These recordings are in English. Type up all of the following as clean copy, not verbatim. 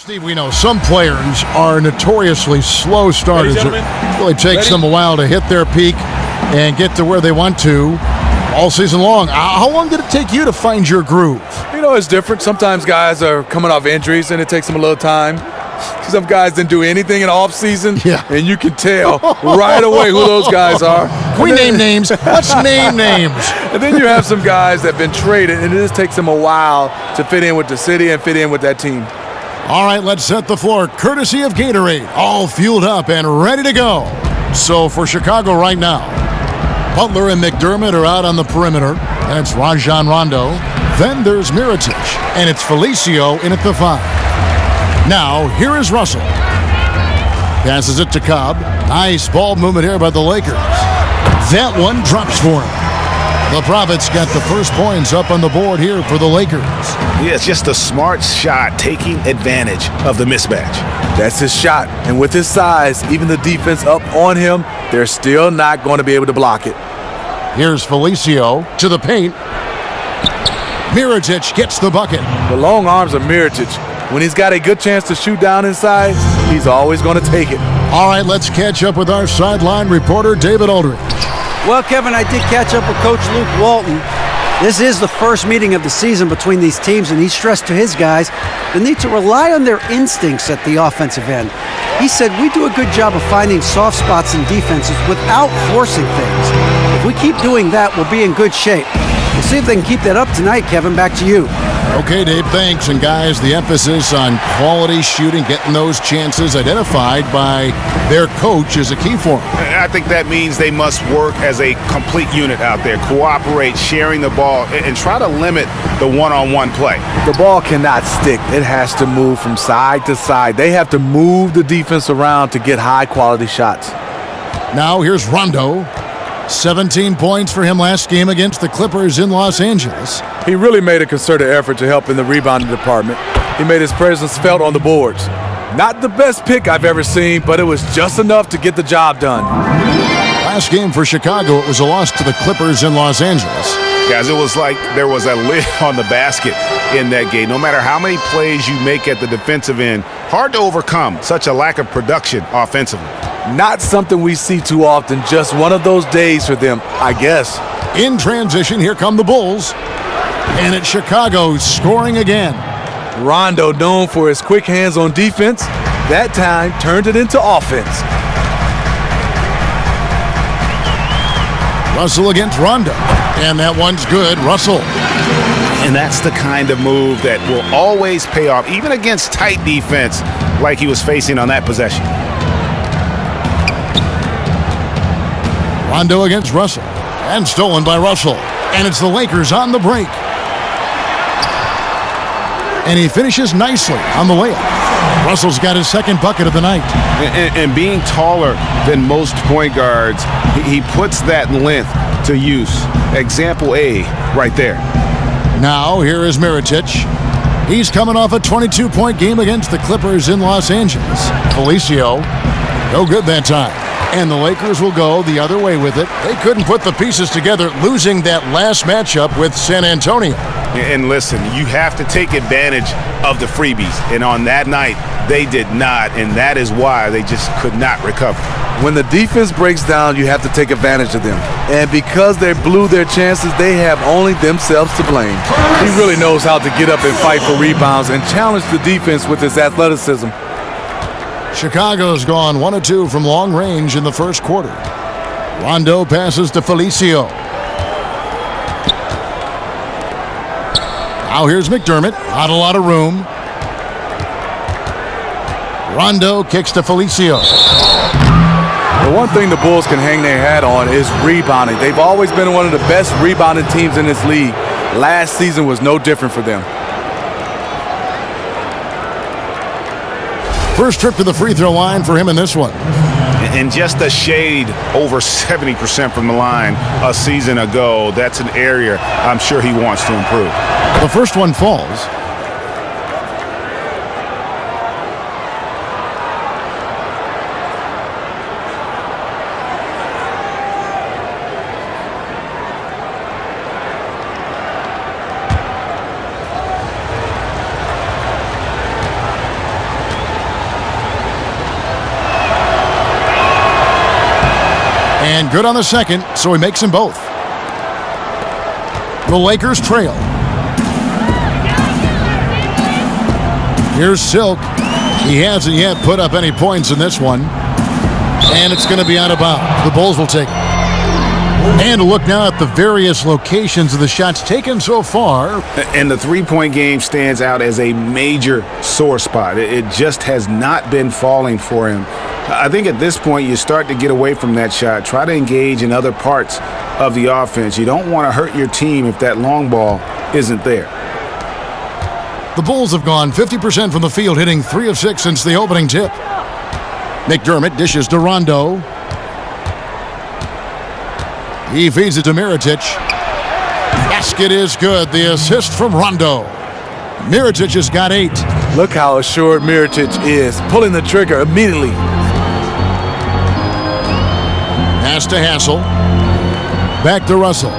Steve, we know some players are notoriously slow starters. It really takes them a while to hit their peak and get to where they want to all season long. How long did it take you to find your groove? You know, it's different. Sometimes guys are coming off injuries and it takes them a little time. Some guys didn't do anything in the offseason, and you can tell right away who those guys are. We name names. Let's name names. And then you have some guys that have been traded, and it just takes them a while to fit in with the city and fit in with that team. All right, let's set the floor. Courtesy of Gatorade, all fueled up and ready to go. So for Chicago right now, Butler and McDermott are out on the perimeter, and it's Rajon Rondo. Then there's Mirotic, and it's Felicio in at the 5. Now, here is Russell. Passes it to Cobb. Nice ball movement here by the Lakers. That one drops for him. The Prophets got the first points up on the board here for the Lakers. Yeah, it's just a smart shot, taking advantage of the mismatch. That's his shot. And with his size, even the defense up on him, they're still not going to be able to block it. Here's Felicio to the paint. Mirotic gets the bucket. The long arms of Mirotic. When he's got a good chance to shoot down inside, he's always going to take it. All right, let's catch up with our sideline reporter, David Aldridge. Well, Kevin, I did catch up with Coach Luke Walton. This is the first meeting of the season between these teams, and he stressed to his guys the need to rely on their instincts at the offensive end. He said, we do a good job of finding soft spots in defenses without forcing things. If we keep doing that, we'll be in good shape. We'll see if they can keep that up tonight, Kevin. Back to you. Okay, Dave, thanks. And guys, the emphasis on quality shooting, getting those chances identified by their coach is a key for them. I think that means they must work as a complete unit out there, cooperate, sharing the ball, and try to limit the one-on-one play. The ball cannot stick. It has to move from side to side. They have to move the defense around to get high-quality shots. Now here's Rondo. 17 points for him last game against the Clippers in Los Angeles. He really made a concerted effort to help in the rebounding department. He made his presence felt on the boards. Not the best pick I've ever seen, but it was just enough to get the job done. Last game for Chicago, it was a loss to the Clippers in Los Angeles. Guys, it was like there was a lid on the basket in that game. No matter how many plays you make at the defensive end, hard to overcome such a lack of production offensively. Not something we see too often, just one of those days for them, I guess. In transition, here come the Bulls. And it's Chicago scoring again. Rondo, known for his quick hands on defense, that time turned it into offense. Russell against Rondo. And that one's good. Russell. And that's the kind of move that will always pay off, even against tight defense like he was facing on that possession. Rondo against Russell. And stolen by Russell. And it's the Lakers on the break. And he finishes nicely on the layup. Russell's got his second bucket of the night. And being taller than most point guards, he puts that length to use. Example A right there. Now, here is Mirotic. He's coming off a 22-point game against the Clippers in Los Angeles. Felicio, no good that time. And the Lakers will go the other way with it. They couldn't put the pieces together, losing that last matchup with San Antonio. And listen, you have to take advantage of the freebies. And on that night, they did not, and that is why they just could not recover. When the defense breaks down, you have to take advantage of them. And because they blew their chances, they have only themselves to blame. He really knows how to get up and fight for rebounds and challenge the defense with his athleticism. Chicago's gone 1 of 2 from long range in the first quarter. Rondo passes to Felicio. Now here's McDermott. Not a lot of room. Rondo kicks to Felicio. The one thing the Bulls can hang their hat on is rebounding. They've always been one of the best rebounding teams in this league. Last season was no different for them. First trip to the free throw line for him in this one. And just a shade over 70% from the line a season ago. That's an area I'm sure he wants to improve. The first one falls. And good on the second, so he makes them both. The Lakers trail. Here's Silk. He hasn't yet put up any points in this one. And it's going to be out of bounds. The Bulls will take it. And a look now at the various locations of the shots taken so far. And the three-point game stands out as a major sore spot. It just has not been falling for him. I think at this point you start to get away from that shot. Try to engage in other parts of the offense. You don't want to hurt your team if that long ball isn't there. The Bulls have gone 50% from the field, hitting 3 of 6 since the opening tip. McDermott dishes to Rondo. He feeds it to Mirotic. Basket is good. The assist from Rondo. Mirotic has got 8. Look how assured Mirotic is, pulling the trigger immediately. Pass to Hassel. Back to Russell.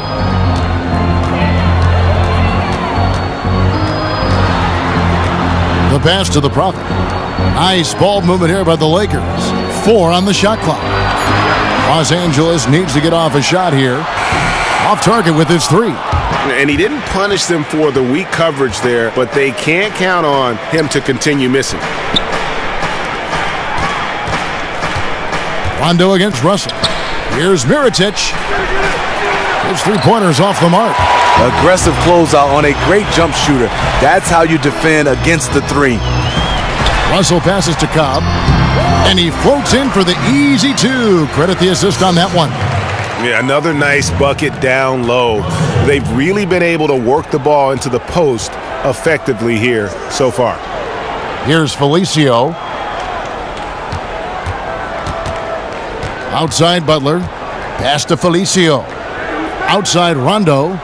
The pass to the Prophet. Nice ball movement here by the Lakers. 4 on the shot clock. Los Angeles needs to get off a shot here. Off target with his 3. And he didn't punish them for the weak coverage there, but they can't count on him to continue missing. Rondo against Russell. Here's Mirotic. His 3-pointers off the mark. Aggressive closeout on a great jump shooter. That's how you defend against the 3. Russell passes to Cobb. And he floats in for the easy 2. Credit the assist on that one. Yeah, another nice bucket down low. They've really been able to work the ball into the post effectively here so far. Here's Felicio. Outside Butler. Pass to Felicio. Outside Rondo.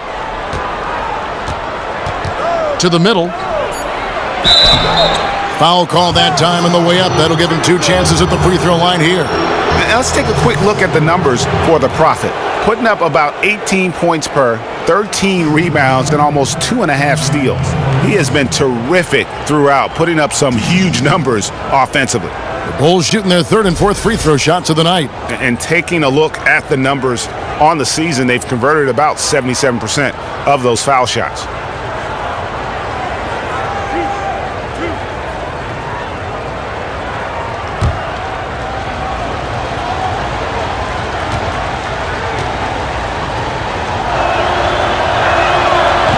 To the middle. Foul call that time on the way up. That'll give him 2 chances at the free throw line here. Now let's take a quick look at the numbers for the Prophet. Putting up about 18 points per, 13 rebounds, and almost 2.5 steals. He has been terrific throughout, putting up some huge numbers offensively. The Bulls shooting their 3rd and 4th free throw shots of the night. And taking a look at the numbers on the season, they've converted about 77% of those foul shots.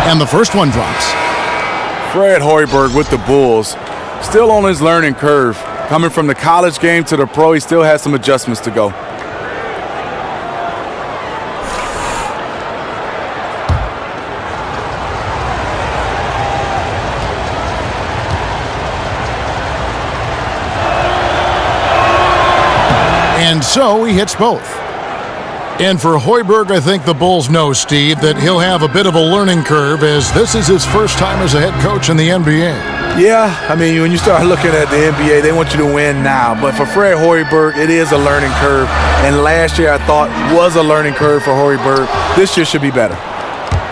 And the first one drops. Fred Hoiberg with the Bulls, still on his learning curve. Coming from the college game to the pro, he still has some adjustments to go. And so he hits both. And for Hoiberg, I think the Bulls know, Steve, that he'll have a bit of a learning curve as this is his first time as a head coach in the NBA. Yeah, I mean, when you start looking at the NBA, they want you to win now. But for Fred Hoiberg, it is a learning curve. And last year, I thought, was a learning curve for Hoiberg. This year should be better.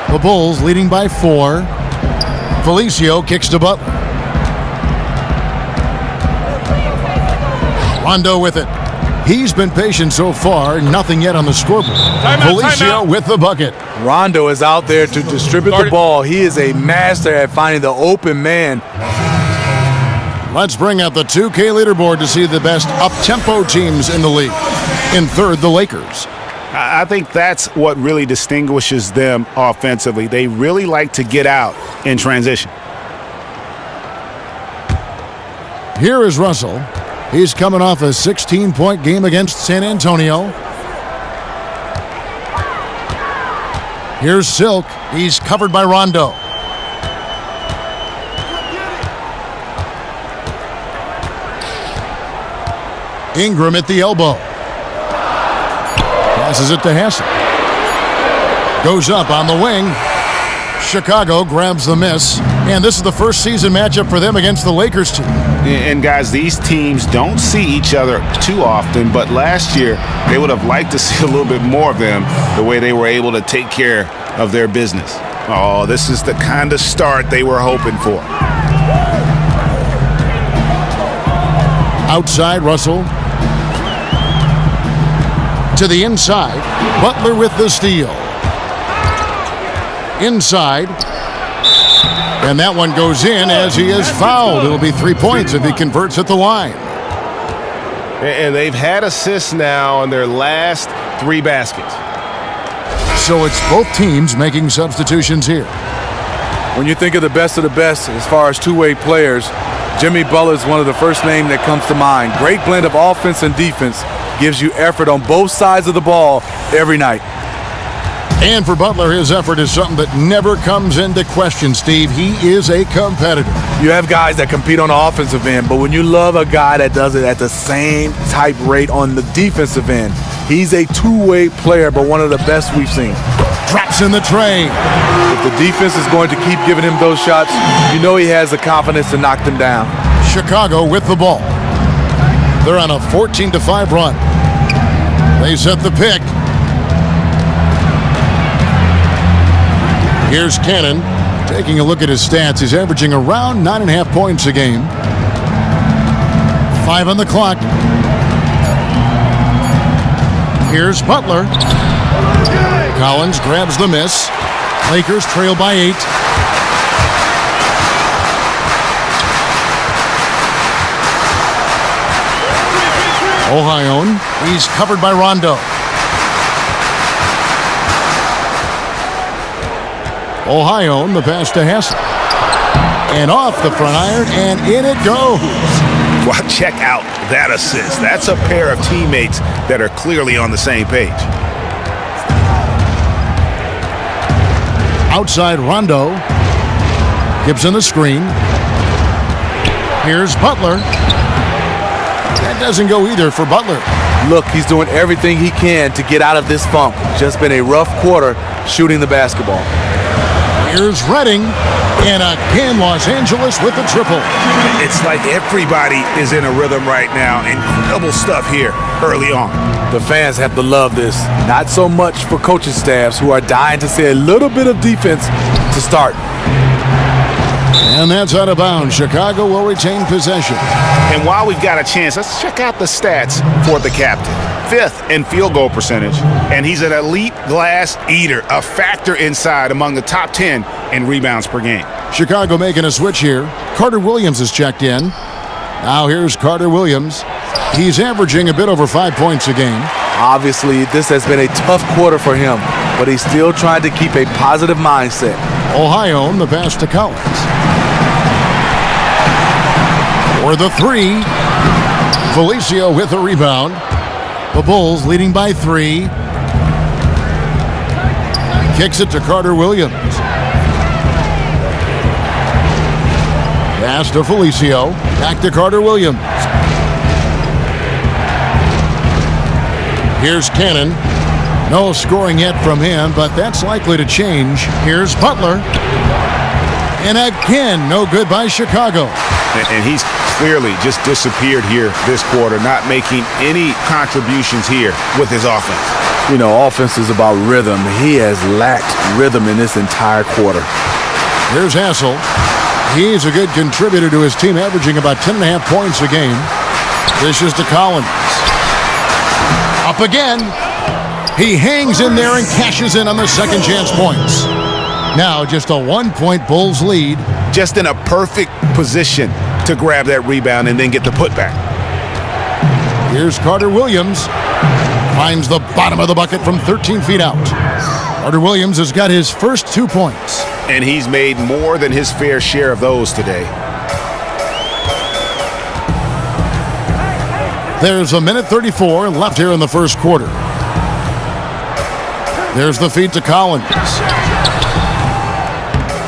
The Bulls leading by 4. Felicio kicks to Butler. Rondo with it. He's been patient so far, nothing yet on the scoreboard. Felicio with the bucket. Rondo is out there to distribute the ball. He is a master at finding the open man. Let's bring out the 2K leaderboard to see the best up-tempo teams in the league. In 3rd, the Lakers. I think that's what really distinguishes them offensively. They really like to get out in transition. Here is Russell. He's coming off a 16-point game against San Antonio. Here's Silk. He's covered by Rondo. Ingram at the elbow. Passes it to Hassel. Goes up on the wing. Chicago grabs the miss. And this is the first season matchup for them against the Lakers team. And guys, these teams don't see each other too often, but last year they would have liked to see a little bit more of them, the way they were able to take care of their business. Oh, this is the kind of start they were hoping for. Outside, Russell. To the inside. Butler with the steal. Inside. And that one goes in as he is fouled. It'll be 3 points if he converts at the line. And they've had assists now on their last 3 baskets. So it's both teams making substitutions here. When you think of the best as far as two-way players, Jimmy Butler is one of the first names that comes to mind. Great blend of offense and defense. Gives you effort on both sides of the ball every night. And for Butler, his effort is something that never comes into question, Steve. He is a competitor. You have guys that compete on the offensive end, but when you love a guy that does it at the same type rate on the defensive end, he's a two-way player, but one of the best we've seen. Drops in the tray. If the defense is going to keep giving him those shots, you know he has the confidence to knock them down. Chicago with the ball. They're on a 14-5 run. They set the pick. Here's Cannon. Taking a look at his stats, he's averaging around 9.5 points a game. 5 on the clock. Here's Butler. Collins grabs the miss. Lakers trail by 8. Ohione, he's covered by Rondo. Ohione, the pass to Hassel. And off the front iron, and in it goes. Well, check out that assist. That's a pair of teammates that are clearly on the same page. Outside Rondo. Gibson the screen. Here's Butler. That doesn't go either for Butler. Look, he's doing everything he can to get out of this funk. Just been a rough quarter shooting the basketball. Here's Redding, and again Los Angeles with the triple. It's like everybody is in a rhythm right now. Incredible stuff here early on. The fans have to love this. Not so much for coaching staffs who are dying to see a little bit of defense to start. And that's out of bounds. Chicago will retain possession. And while we've got a chance, let's check out the stats for the captain. 5th in field goal percentage, and he's an elite glass eater, a factor inside among the top 10 in rebounds per game. Chicago making a switch here. Carter Williams is checked in. Now here's Carter Williams. He's averaging a bit over 5 points a game. Obviously, this has been a tough quarter for him, but he's still trying to keep a positive mindset. Ohione, the pass to Collins. For the 3. Felicio with the rebound. The Bulls leading by 3. Kicks it to Carter Williams. Pass to Felicio. Back to Carter Williams. Here's Cannon. No scoring yet from him, but that's likely to change. Here's Butler. And again, no good by Chicago. And he's clearly just disappeared here this quarter, not making any contributions here with his offense. You know, offense is about rhythm. He has lacked rhythm in this entire quarter. Here's Hassel. He's a good contributor to his team, averaging about 10.5 points a game. Dishes to Collins. Up again. He hangs in there and cashes in on the second chance points. Now just a 1-point Bulls lead. Just in a perfect position to grab that rebound and then get the putback. Here's Carter Williams. Finds the bottom of the bucket from 13 feet out. Carter Williams has got his first 2 points. And he's made more than his fair share of those today. There's 1:34 left here in the first quarter. There's the feed to Collins.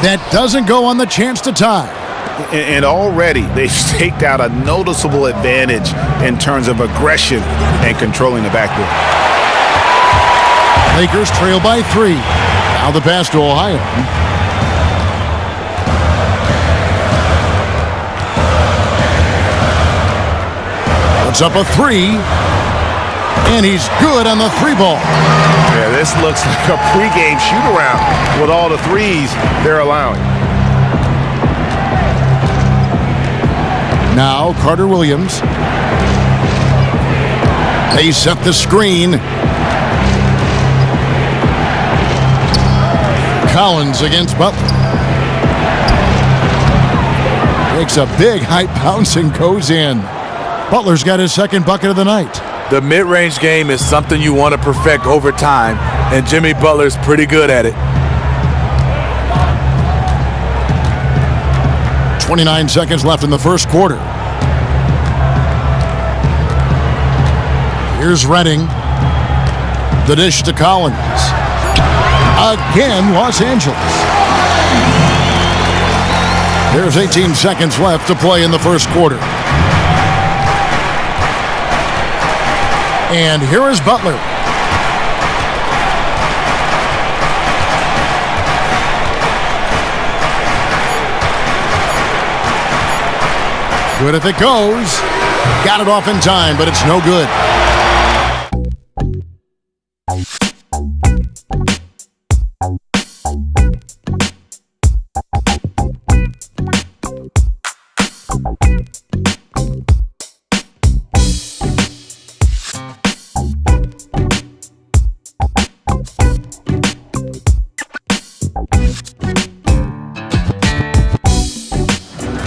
That doesn't go on the chance to tie. And already they've staked out a noticeable advantage in terms of aggression and controlling the backboard. Lakers trail by 3. Now the pass to Ohio. Puts up a 3. And he's good on the 3-ball. Yeah, this looks like a pregame shoot-around with all the threes they're allowing. Now Carter Williams. They set the screen. Collins against Butler. Takes a big high bounce and goes in. Butler's got his second bucket of the night. The mid-range game is something you want to perfect over time, and Jimmy Butler's pretty good at it. 29 seconds left in the first quarter. Here's Redding. The dish to Collins. Again, Los Angeles. There's 18 seconds left to play in the first quarter. And here is Butler. Good if it goes. Got it off in time, but it's no good.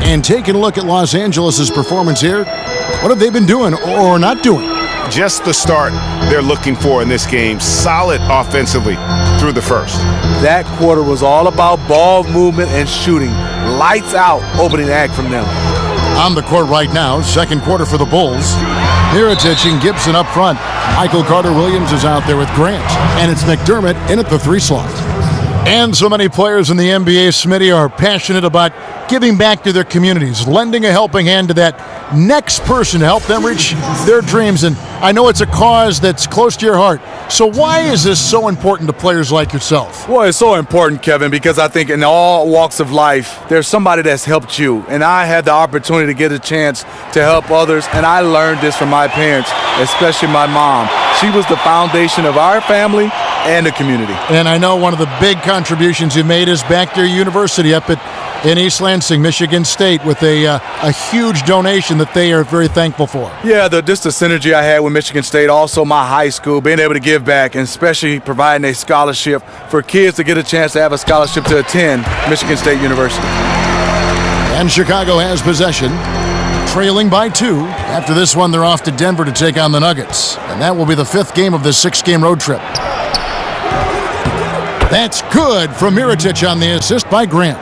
And taking a look at Los Angeles' performance here, what have they been doing or not doing? Just the start they're looking for in this game. Solid offensively through the first. That quarter was all about ball movement and shooting. Lights out opening act from them. On the court right now, second quarter for the Bulls. Mirotić and Gibson up front. Michael Carter-Williams is out there with Grant. And it's McDermott in at the 3 slot. And so many players in the NBA, Smitty, are passionate about giving back to their communities, lending a helping hand to that next person to help them reach their dreams. And I know it's a cause that's close to your heart. So why is this so important to players like yourself? Well, it's so important, Kevin, because I think in all walks of life, there's somebody that's helped you. And I had the opportunity to get a chance to help others. And I learned this from my parents, especially my mom. She was the foundation of our family and the community. And I know one of the big contributions you made is back to your university up in East Lansing, Michigan State, with a huge donation that they are very thankful for. Yeah, just the synergy I had with Michigan State, also my high school, being able to give back, and especially providing a scholarship for kids to get a chance to have a scholarship to attend Michigan State University. And Chicago has possession, trailing by 2. After this one, they're off to Denver to take on the Nuggets. And that will be the 5th game of this 6-game road trip. That's good from Mirotić on the assist by Grant.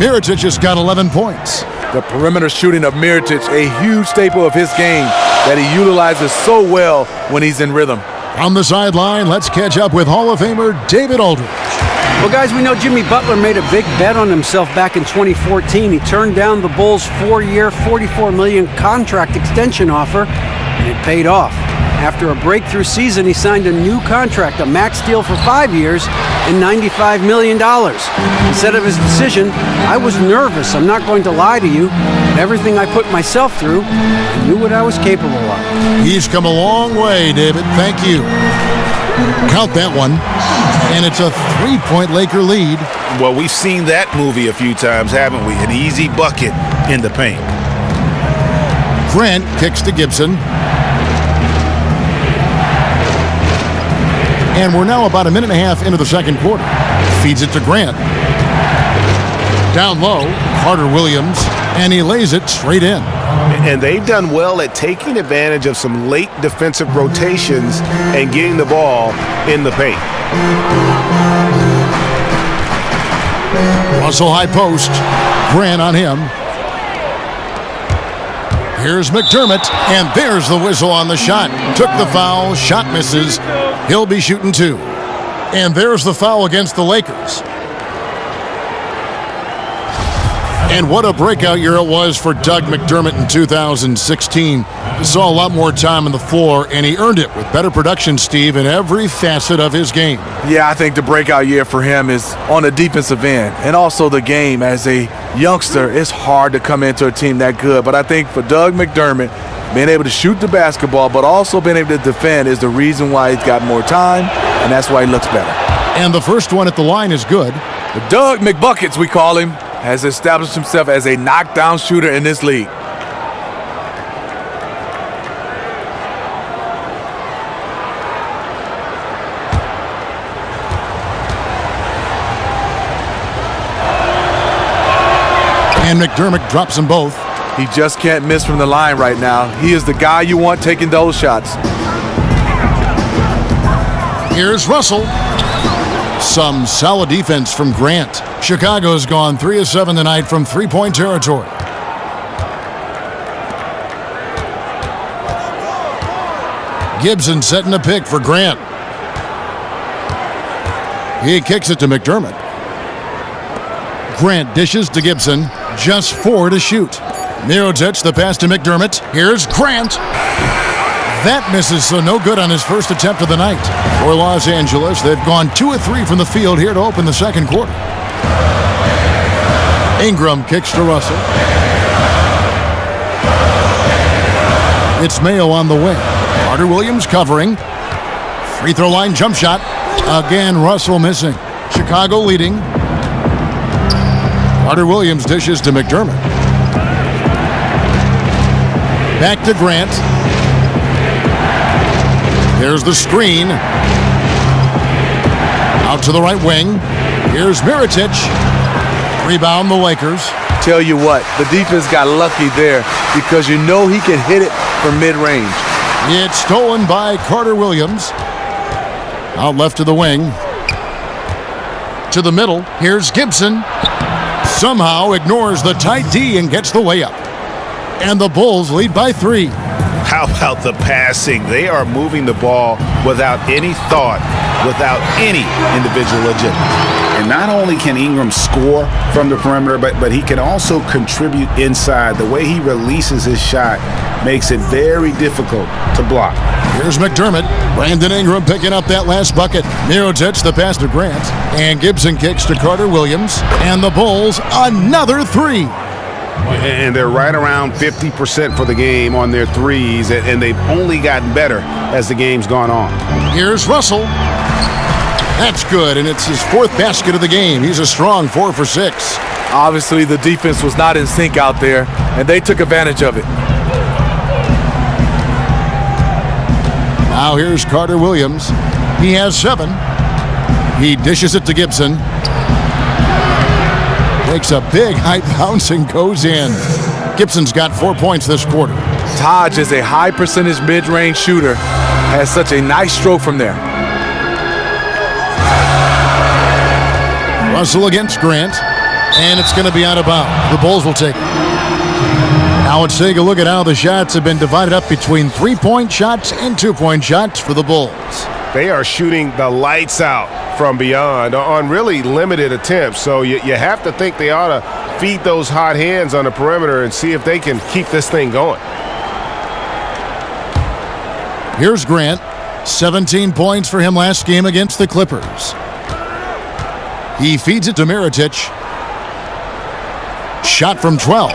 Mirotić has got 11 points. The perimeter shooting of Mirotić, a huge staple of his game that he utilizes so well when he's in rhythm. On the sideline, let's catch up with Hall of Famer David Aldridge. Well, guys, we know Jimmy Butler made a big bet on himself back in 2014. He turned down the Bulls' 4-year, $44 million contract extension offer, and it paid off. After a breakthrough season, he signed a new contract, a max deal for 5 years and $95 million. Instead of his decision, I was nervous. I'm not going to lie to you. Everything I put myself through, I knew what I was capable of. He's come a long way, David. Thank you. Count that one. And it's a 3-point Laker lead. Well, we've seen that movie a few times, haven't we? An easy bucket in the paint. Grant kicks to Gibson. And we're now about a minute and a half into the second quarter. Feeds it to Grant. Down low, Carter-Williams, and he lays it straight in. And they've done well at taking advantage of some late defensive rotations and getting the ball in the paint. Russell high post. Grant on him. Here's McDermott, and there's the whistle on the shot. Took the foul, shot misses. He'll be shooting 2. And there's the foul against the Lakers. And what a breakout year it was for Doug McDermott in 2016. He saw a lot more time on the floor, and he earned it with better production, Steve, in every facet of his game. Yeah, I think the breakout year for him is on the defensive end, and also the game. As a youngster, it's hard to come into a team that good. But I think for Doug McDermott, being able to shoot the basketball, but also being able to defend is the reason why he's got more time, and that's why he looks better. And the first one at the line is good. The Doug McBuckets, we call him, has established himself as a knockdown shooter in this league. And McDermott drops them both. He just can't miss from the line right now. He is the guy you want taking those shots. Here's Russell. Some solid defense from Grant. Chicago's gone 3 of 7 tonight from three-point territory. Gibson setting a pick for Grant. He kicks it to McDermott. Grant dishes to Gibson. Just 4 to shoot. Mirotic the pass to McDermott. Here's Grant. That misses, so no good on his first attempt of the night. For Los Angeles, they've gone 2 of 3 from the field here to open the second quarter. Ingram kicks to Russell. It's Mayo on the wing. Carter Williams covering. Free throw line jump shot. Again, Russell missing. Chicago leading. Carter Williams dishes to McDermott. Back to Grant. There's the screen. Out to the right wing. Here's Mirotic. Rebound the Lakers. Tell you what, the defense got lucky there because you know he can hit it from mid-range. It's stolen by Carter Williams. Out left to the wing. To the middle. Here's Gibson. Somehow ignores the tight D and gets the layup. And the Bulls lead by 3. How about the passing? They are moving the ball without any thought, without any individual agenda. And not only can Ingram score from the perimeter, but he can also contribute inside. The way he releases his shot makes it very difficult to block. Here's McDermott. Brandon Ingram picking up that last bucket. Mirotic the pass to Grant. And Gibson kicks to Carter Williams. And the Bulls another 3. And they're right around 50% for the game on their threes, and they've only gotten better as the game's gone on. Here's Russell. That's good, and it's his 4th basket of the game. He's a strong 4 for 6. Obviously, the defense was not in sync out there, and they took advantage of it. Now here's Carter Williams. He has 7. He dishes it to Gibson. Makes a big high bounce and goes in. Gibson's got 4 points this quarter. Taj is a high percentage mid-range shooter. Has such a nice stroke from there. Russell against Grant. And it's going to be out of bounds. The Bulls will take it. Now let's take a look at how the shots have been divided up between 3-point shots and 2-point shots for the Bulls. They are shooting the lights out from beyond on really limited attempts. So you have to think they ought to feed those hot hands on the perimeter and see if they can keep this thing going. Here's Grant. 17 points for him last game against the Clippers. He feeds it to Mirotic. Shot from 12.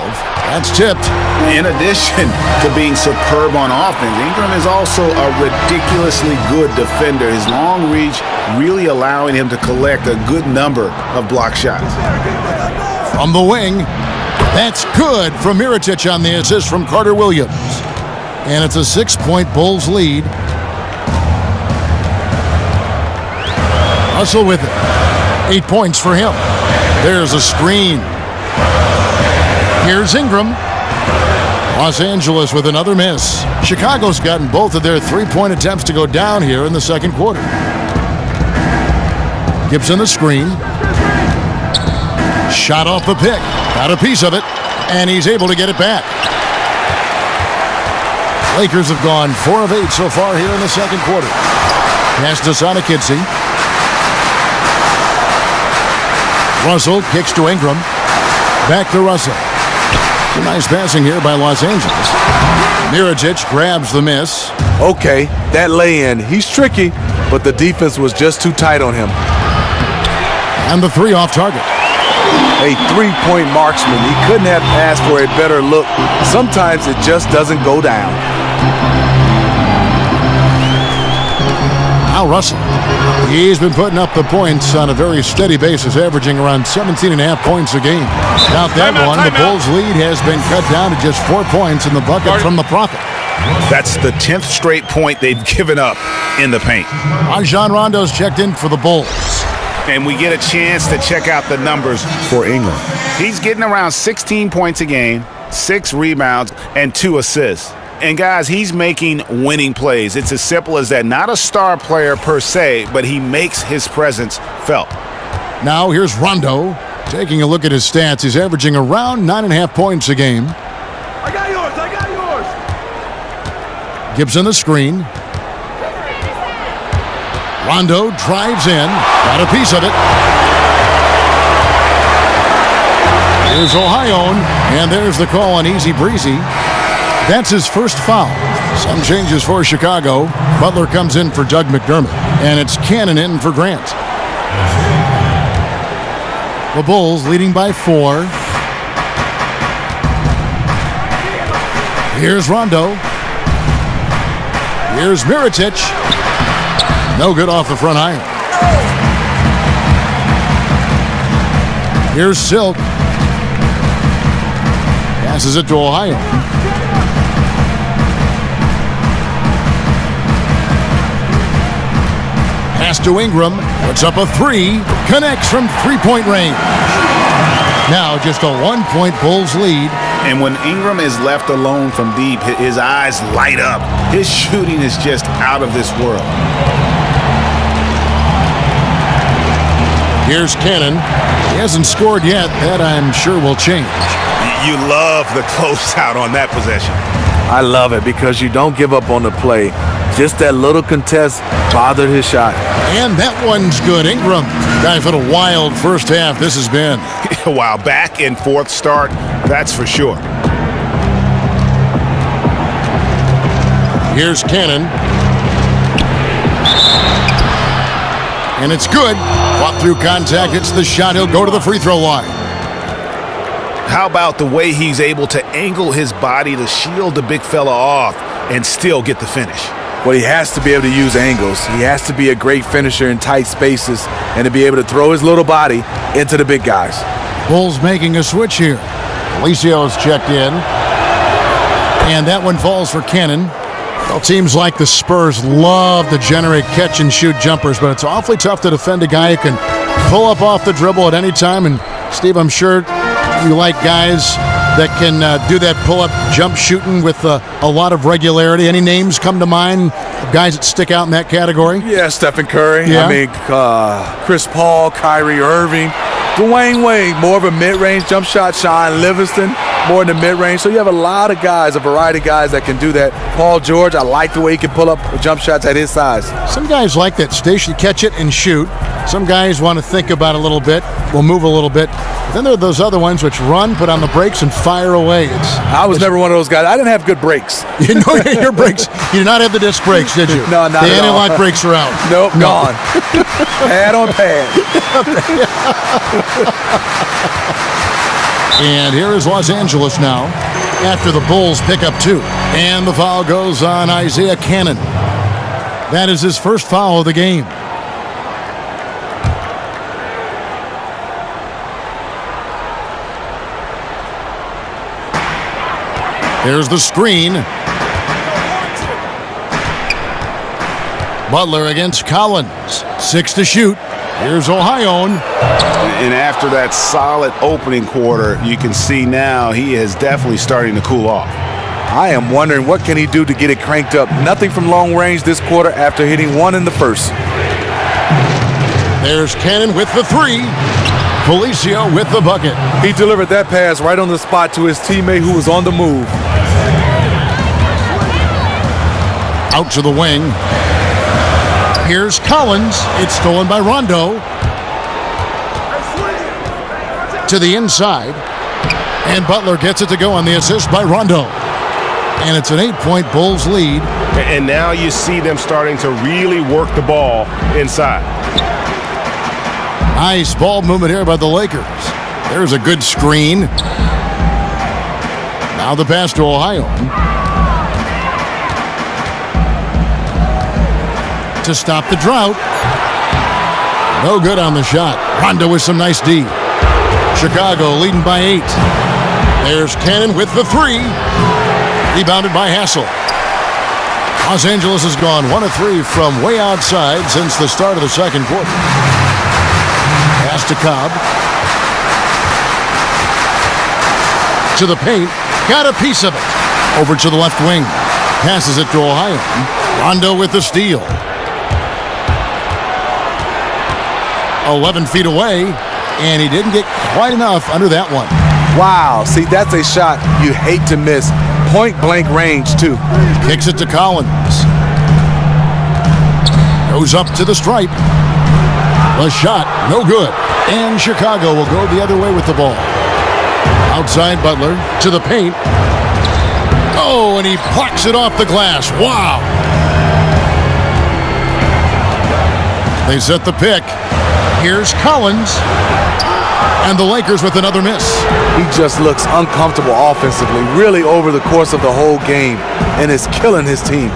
That's tipped. In addition to being superb on offense, Ingram is also a ridiculously good defender. His long reach really allowing him to collect a good number of block shots. From the wing, that's good from Mirotic on the assist from Carter Williams. And it's a 6-point Bulls lead. Russell with it. 8 points for him. There's a screen. Here's Ingram. Los Angeles with another miss. Chicago's gotten both of their 3-point attempts to go down here in the second quarter. Gibson the screen. Shot off the pick. Got a piece of it. And he's able to get it back. Lakers have gone 4 of 8 so far here in the second quarter. Pass to Sonakidze. Russell kicks to Ingram. Back to Russell. Nice passing here by Los Angeles. Mirotic grabs the miss. Okay, that lay-in. He's tricky, but the defense was just too tight on him. And the 3 off target. A 3-point marksman. He couldn't have asked for a better look. Sometimes it just doesn't go down. Now Russell. He's been putting up the points on a very steady basis, averaging around 17.5 points a game. Without that one, the Bulls' lead has been cut down to just 4 points in the bucket from the Prophet. That's the 10th straight point they've given up in the paint. Rajon Rondo's checked in for the Bulls. And we get a chance to check out the numbers for Ingram. He's getting around 16 points a game, 6 rebounds, and 2 assists. And guys, he's making winning plays. It's as simple as that. Not a star player per se, but he makes his presence felt. Now here's Rondo. Taking a look at his stats, he's averaging around 9.5 points a game. I got yours. Gibson the screen. Rondo drives in. Got a piece of it. Here's Ohio, and there's the call on Easy Breezy. That's his first foul. Some changes for Chicago. Butler comes in for Doug McDermott, and it's Cannon in for Grant. The Bulls leading by 4. Here's Rondo. Here's Mirotic. No good off the front iron. Here's Silk. Passes it to Ohio. Pass to Ingram. Puts up a 3. Connects from three-point range. Now just a 1-point Bulls lead. And when Ingram is left alone from deep, his eyes light up. His shooting is just out of this world. Here's Cannon. He hasn't scored yet. That, I'm sure, will change. You love the closeout on that possession. I love it because you don't give up on the play. Just that little contest bothered his shot. And that one's good. Ingram, guy, for the wild first half this has been. Wow, back and forth start, that's for sure. Here's Cannon. And it's good. Fought through contact, hits the shot. He'll go to the free throw line. How about the way he's able to angle his body to shield the big fella off and still get the finish? Well, he has to be able to use angles. He has to be a great finisher in tight spaces and to be able to throw his little body into the big guys. Bulls making a switch here. Felicio's checked in. And that one falls for Cannon. Well, teams like the Spurs love to generate catch-and-shoot jumpers, but it's awfully tough to defend a guy who can pull up off the dribble at any time. And, Steve, I'm sure you like guys that can do that pull-up jump shooting with a lot of regularity. Any names come to mind, guys that stick out in that category? Yeah, Stephen Curry. Yeah. I mean, Chris Paul, Kyrie Irving, Dwayne Wade, more of a mid-range jump shot. Sean Livingston, more in the mid-range. So you have a lot of guys, a variety of guys that can do that. Paul George, I like the way he can pull up jump shots at his size. Some guys like that station, catch it and shoot. Some guys want to think about it a little bit, will move a little bit. Then there are those other ones which run, put on the brakes, and fire away. I was never one of those guys. I didn't have good brakes. You know your brakes. You did not have the disc brakes, did you? No, not the at all. The anti-lock brakes are out. Nope, no. Gone. Pad on pad. And here is Los Angeles now after the Bulls pick up 2. And the foul goes on Isaiah Cannon. That is his first foul of the game. There's the screen. Butler against Collins. 6 to shoot. Here's Ohio. And after that solid opening quarter, you can see now he is definitely starting to cool off. I am wondering what can he do to get it cranked up. Nothing from long range this quarter after hitting 1 in the first. There's Cannon with the 3. Felicio with the bucket. He delivered that pass right on the spot to his teammate who was on the move. Out to the wing. Here's Collins. It's stolen by Rondo. To the inside. And Butler gets it to go on the assist by Rondo. And it's an 8-point Bulls lead. And now you see them starting to really work the ball inside. Nice ball movement here by the Lakers. There's a good screen. Now the pass to Ohio. To stop the drought. No good on the shot. Rondo with some nice D. Chicago leading by 8. There's Cannon with the 3. Rebounded by Hassel. Los Angeles has gone 1 of 3 from way outside since the start of the second quarter. Pass to Cobb. To the paint. Got a piece of it. Over to the left wing. Passes it to Ohio. Rondo with the steal. 11 feet away, and he didn't get quite enough under that one. Wow, see, that's a shot you hate to miss. Point-blank range, too. Kicks it to Collins. Goes up to the stripe. The shot, no good. And Chicago will go the other way with the ball. Outside Butler to the paint. Oh, and he plucks it off the glass. Wow. They set the pick. Here's Collins. And the Lakers with another miss. He just looks uncomfortable offensively, really over the course of the whole game, and is killing his team.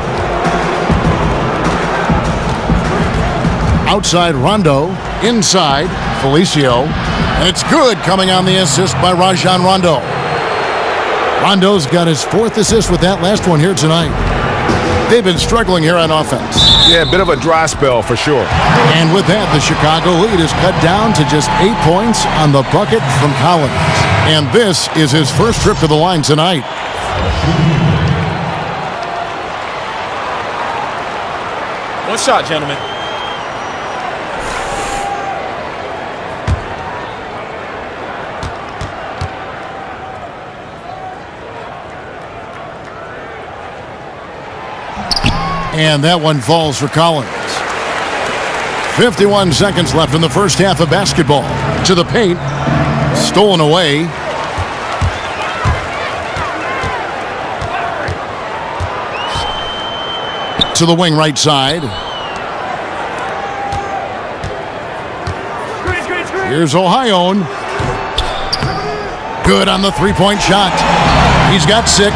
Outside Rondo. Inside Felicio. And it's good coming on the assist by Rajon Rondo. Rondo's got his 4th assist with that last one here tonight. They've been struggling here on offense. Yeah, a bit of a dry spell for sure. And with that, the Chicago lead is cut down to just 8 points on the bucket from Collins. And this is his first trip to the line tonight. One shot, gentlemen. And that one falls for Collins. 51 seconds left in the first half of basketball. To the paint. Stolen away. To the wing right side. Here's Ohio. Good on the three-point shot. He's got 6.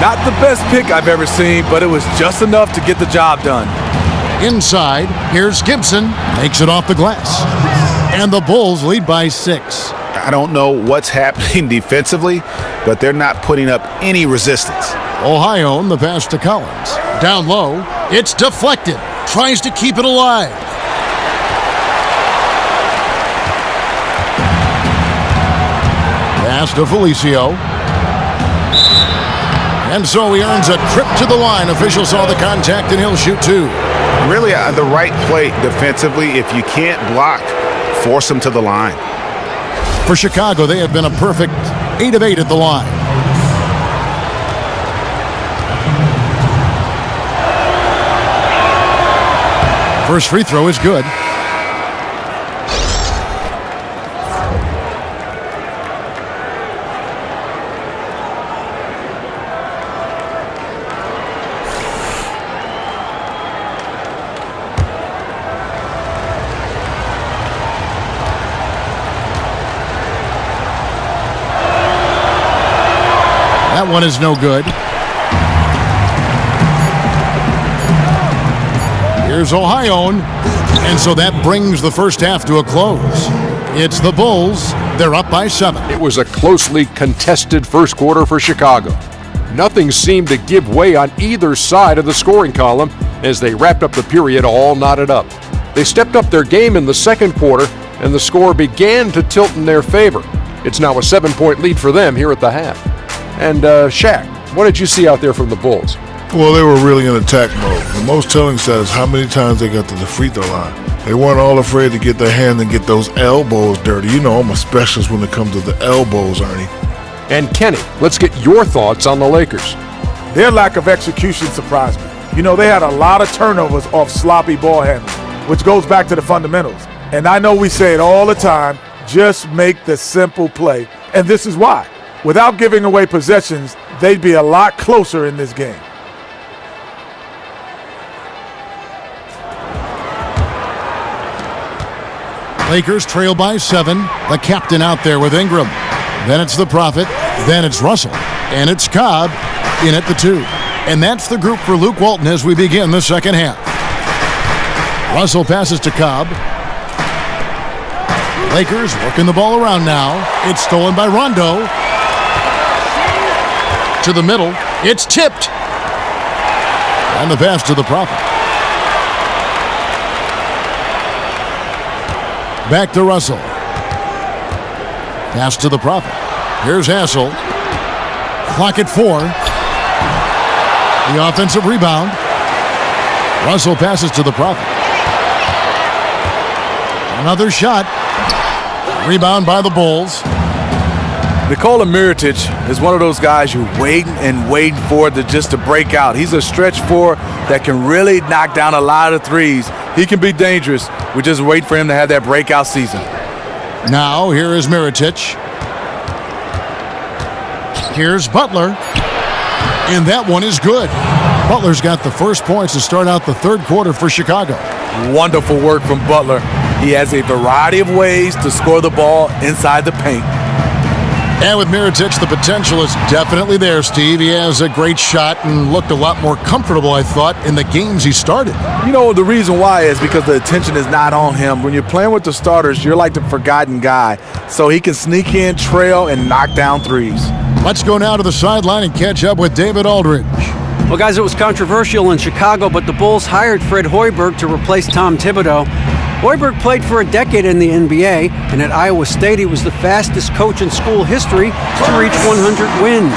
Not the best pick I've ever seen, but it was just enough to get the job done. Inside, here's Gibson. Makes it off the glass. And the Bulls lead by 6. I don't know what's happening defensively, but they're not putting up any resistance. Ohio, the pass to Collins. Down low, it's deflected. Tries to keep it alive. Pass to Felicio. And so he earns a trip to the line. Officials saw the contact, and he'll shoot 2. Really, the right play defensively. If you can't block, force them to the line. For Chicago, they have been a perfect 8 of 8 at the line. First free throw is good. That one is no good. Here's Ohio. And so that brings the first half to a close. It's the Bulls. They're up by 7. It was a closely contested first quarter for Chicago. Nothing seemed to give way on either side of the scoring column as they wrapped up the period all knotted up. They stepped up their game in the second quarter, and the score began to tilt in their favor. It's now a 7-point lead for them here at the half. And Shaq, what did you see out there from the Bulls? Well, they were really in attack mode. The most telling stat is how many times they got to the free throw line. They weren't all afraid to get their hand and get those elbows dirty. You know I'm a specialist when it comes to the elbows, Ernie. And Kenny, let's get your thoughts on the Lakers. Their lack of execution surprised me. You know, they had a lot of turnovers off sloppy ball handling, which goes back to the fundamentals. And I know we say it all the time, just make the simple play. And this is why. Without giving away possessions, they'd be a lot closer in this game. Lakers trail by 7. The captain out there with Ingram. Then it's the Prophet. Then it's Russell. And it's Cobb in at the 2. And that's the group for Luke Walton as we begin the second half. Russell passes to Cobb. Lakers working the ball around now. It's stolen by Rondo. To the middle. It's tipped. And the pass to the Prophet. Back to Russell. Pass to the Prophet. Here's Hassel. Clock at 4. The offensive rebound. Russell passes to the Prophet. Another shot. Rebound by the Bulls. Nikola Mirotic is one of those guys you're waiting for to break out. He's a stretch four that can really knock down a lot of threes. He can be dangerous. We just wait for him to have that breakout season. Now, here is Mirotic. Here's Butler. And that one is good. Butler's got the first points to start out the third quarter for Chicago. Wonderful work from Butler. He has a variety of ways to score the ball inside the paint. And with Mirotic, the potential is definitely there, Steve. He has a great shot and looked a lot more comfortable, I thought, in the games he started. You know, the reason why is because the attention is not on him. When you're playing with the starters, you're like the forgotten guy. So he can sneak in, trail, and knock down threes. Let's go now to the sideline and catch up with David Aldridge. Well, guys, it was controversial in Chicago, but the Bulls hired Fred Hoiberg to replace Tom Thibodeau. Hoiberg played for a decade in the NBA, and at Iowa State, he was the fastest coach in school history to reach 100 wins.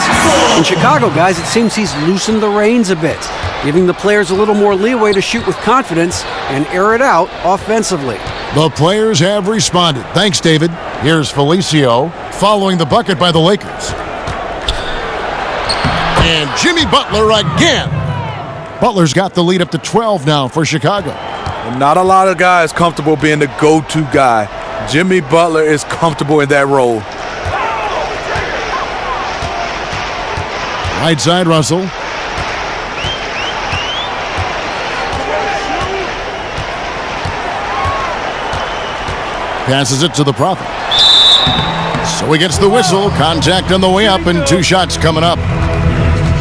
In Chicago, guys, it seems he's loosened the reins a bit, giving the players a little more leeway to shoot with confidence and air it out offensively. The players have responded. Thanks, David. Here's Felicio following the bucket by the Lakers. And Jimmy Butler again. Butler's got the lead up to 12 now for Chicago. Not a lot of guys comfortable being the go-to guy. Jimmy Butler is comfortable in that role. Right side, Russell. Passes it to the Prophet. So he gets the whistle. Contact on the way up and 2 shots coming up.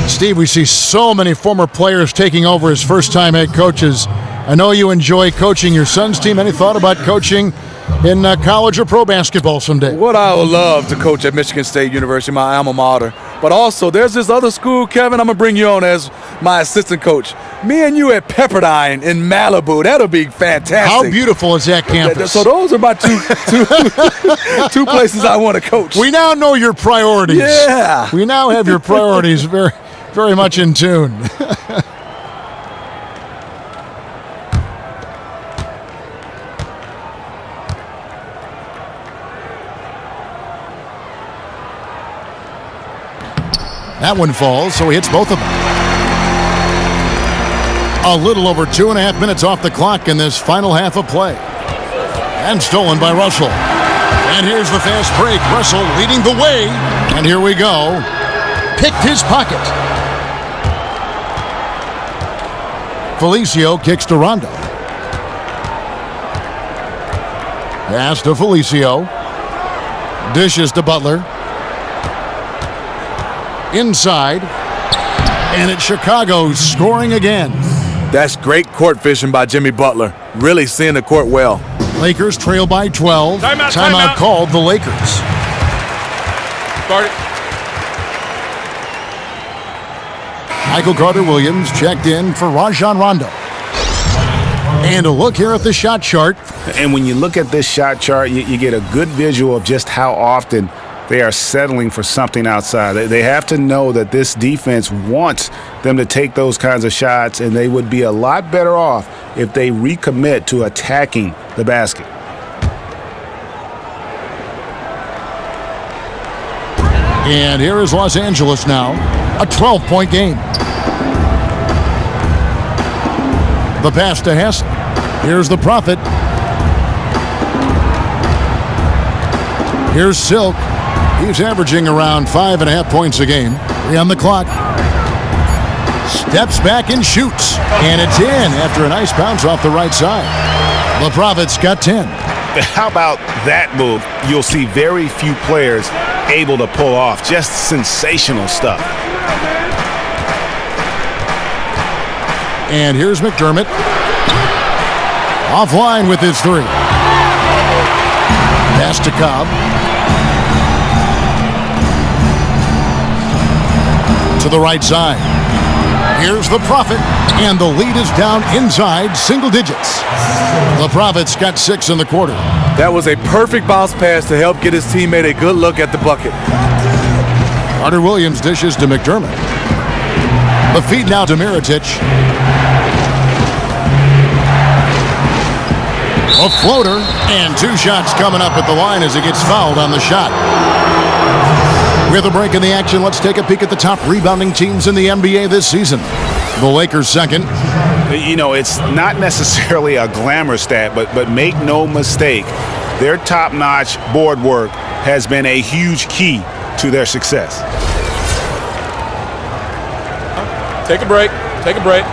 Steve, we see so many former players taking over as first-time head coaches. I know you enjoy coaching your son's team. Any thought about coaching in college or pro basketball someday? What I would love to coach at Michigan State University, my alma mater. But also, there's this other school, Kevin, I'm going to bring you on as my assistant coach. Me and you at Pepperdine in Malibu. That'll be fantastic. How beautiful is that campus? So those are my two places I want to coach. We now know your priorities. Yeah. We now have your priorities very, very much in tune. That one falls, so he hits both of them. A little over 2.5 minutes off the clock in this final half of play. And stolen by Russell. And here's the fast break. Russell leading the way. And here we go. Picked his pocket. Felicio kicks to Rondo. Pass to Felicio. Dishes to Butler. Inside, and it's Chicago scoring again. That's great court fishing by Jimmy Butler. Really seeing the court well. Lakers trail by 12. Timeout called the Lakers. Start it. Michael Carter-Williams checked in for Rajon Rondo. And a look here at the shot chart. And when you look at this shot chart, you get a good visual of just how often they are settling for something outside. They have to know that this defense wants them to take those kinds of shots, and they would be a lot better off if they recommit to attacking the basket. And here is Los Angeles now, a 12-point game. The pass to Hess. Here's the Prophet. Here's Silk. He's averaging around 5.5 points a game. 3 on the clock. Steps back and shoots. And it's in after a nice bounce off the right side. The Prophet's got 10. How about that move? You'll see very few players able to pull off. Just sensational stuff. And here's McDermott. Offline with his 3. Pass to Cobb. To the right side. Here's the Prophet, and the lead is down inside single digits. The Prophet's got 6 in the quarter. That was a perfect bounce pass to help get his teammate a good look at the bucket. Carter Williams dishes to McDermott. The feed now to Mirotic. A floater, and 2 shots coming up at the line as he gets fouled on the shot. With a break in the action, let's take a peek at the top rebounding teams in the NBA this season. The Lakers second. You know, it's not necessarily a glamour stat, but make no mistake, their top-notch board work has been a huge key to their success. Take a break. Take a break.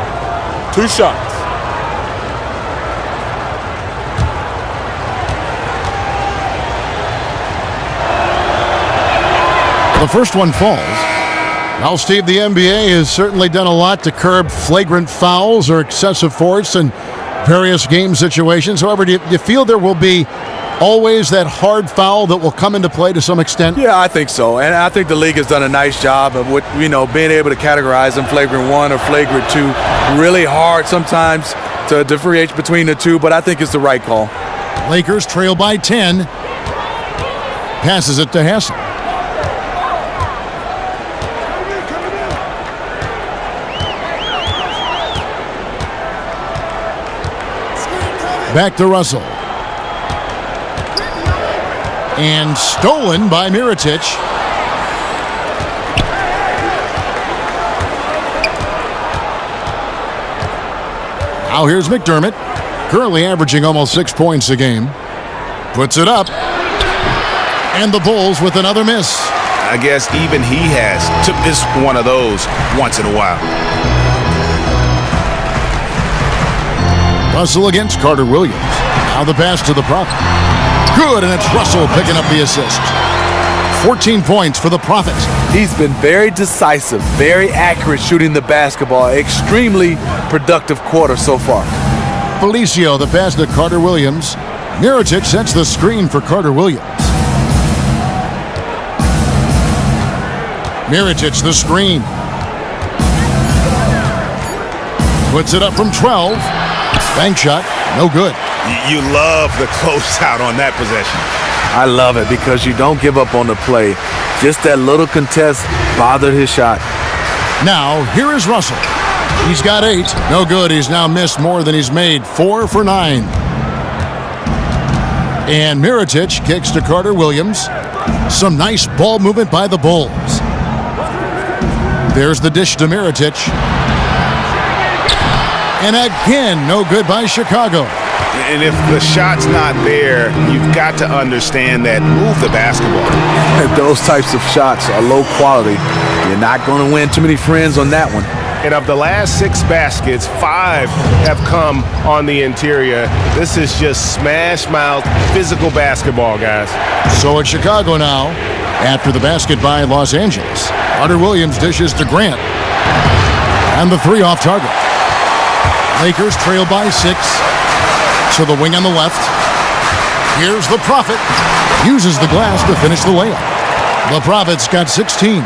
2 shots. The first one falls. Now, Steve, the NBA has certainly done a lot to curb flagrant fouls or excessive force in various game situations. However, do you feel there will be always that hard foul that will come into play to some extent? Yeah, I think so. And I think the league has done a nice job of being able to categorize them flagrant 1 or flagrant 2. Really hard sometimes to differentiate between the two, but I think it's the right call. Lakers trail by 10. Passes it to Hassel. Back to Russell. And stolen by Mirotic. Now here's McDermott, currently averaging almost 6 points a game. Puts it up. And the Bulls with another miss. I guess even he has to miss one of those once in a while. Russell against Carter Williams. Now the pass to the Prophet. Good, and it's Russell picking up the assist. 14 points for the Prophet. He's been very decisive, very accurate shooting the basketball. Extremely productive quarter so far. Felicio, the pass to Carter Williams. Mirotic sets the screen for Carter Williams. Mirotic, the screen. Puts it up from 12. Bank shot, no good. You love the closeout on that possession. I love it because you don't give up on the play. Just that little contest bothered his shot. Now, here is Russell. He's got 8. No good. He's now missed more than he's made. 4 for 9. And Mirotic kicks to Carter Williams. Some nice ball movement by the Bulls. There's the dish to Mirotic. And again, no good by Chicago. And if the shot's not there, you've got to understand that move the basketball. Those types of shots are low quality. You're not going to win too many friends on that one. And of the last 6 baskets, 5 have come on the interior. This is just smash mouth physical basketball, guys. So it's Chicago now after the basket by Los Angeles. Carter Williams dishes to Grant. And the 3 off target. Lakers trail by 6. To the wing on the left. Here's the Prophet. Uses the glass to finish the layup. The Prophet's got 16.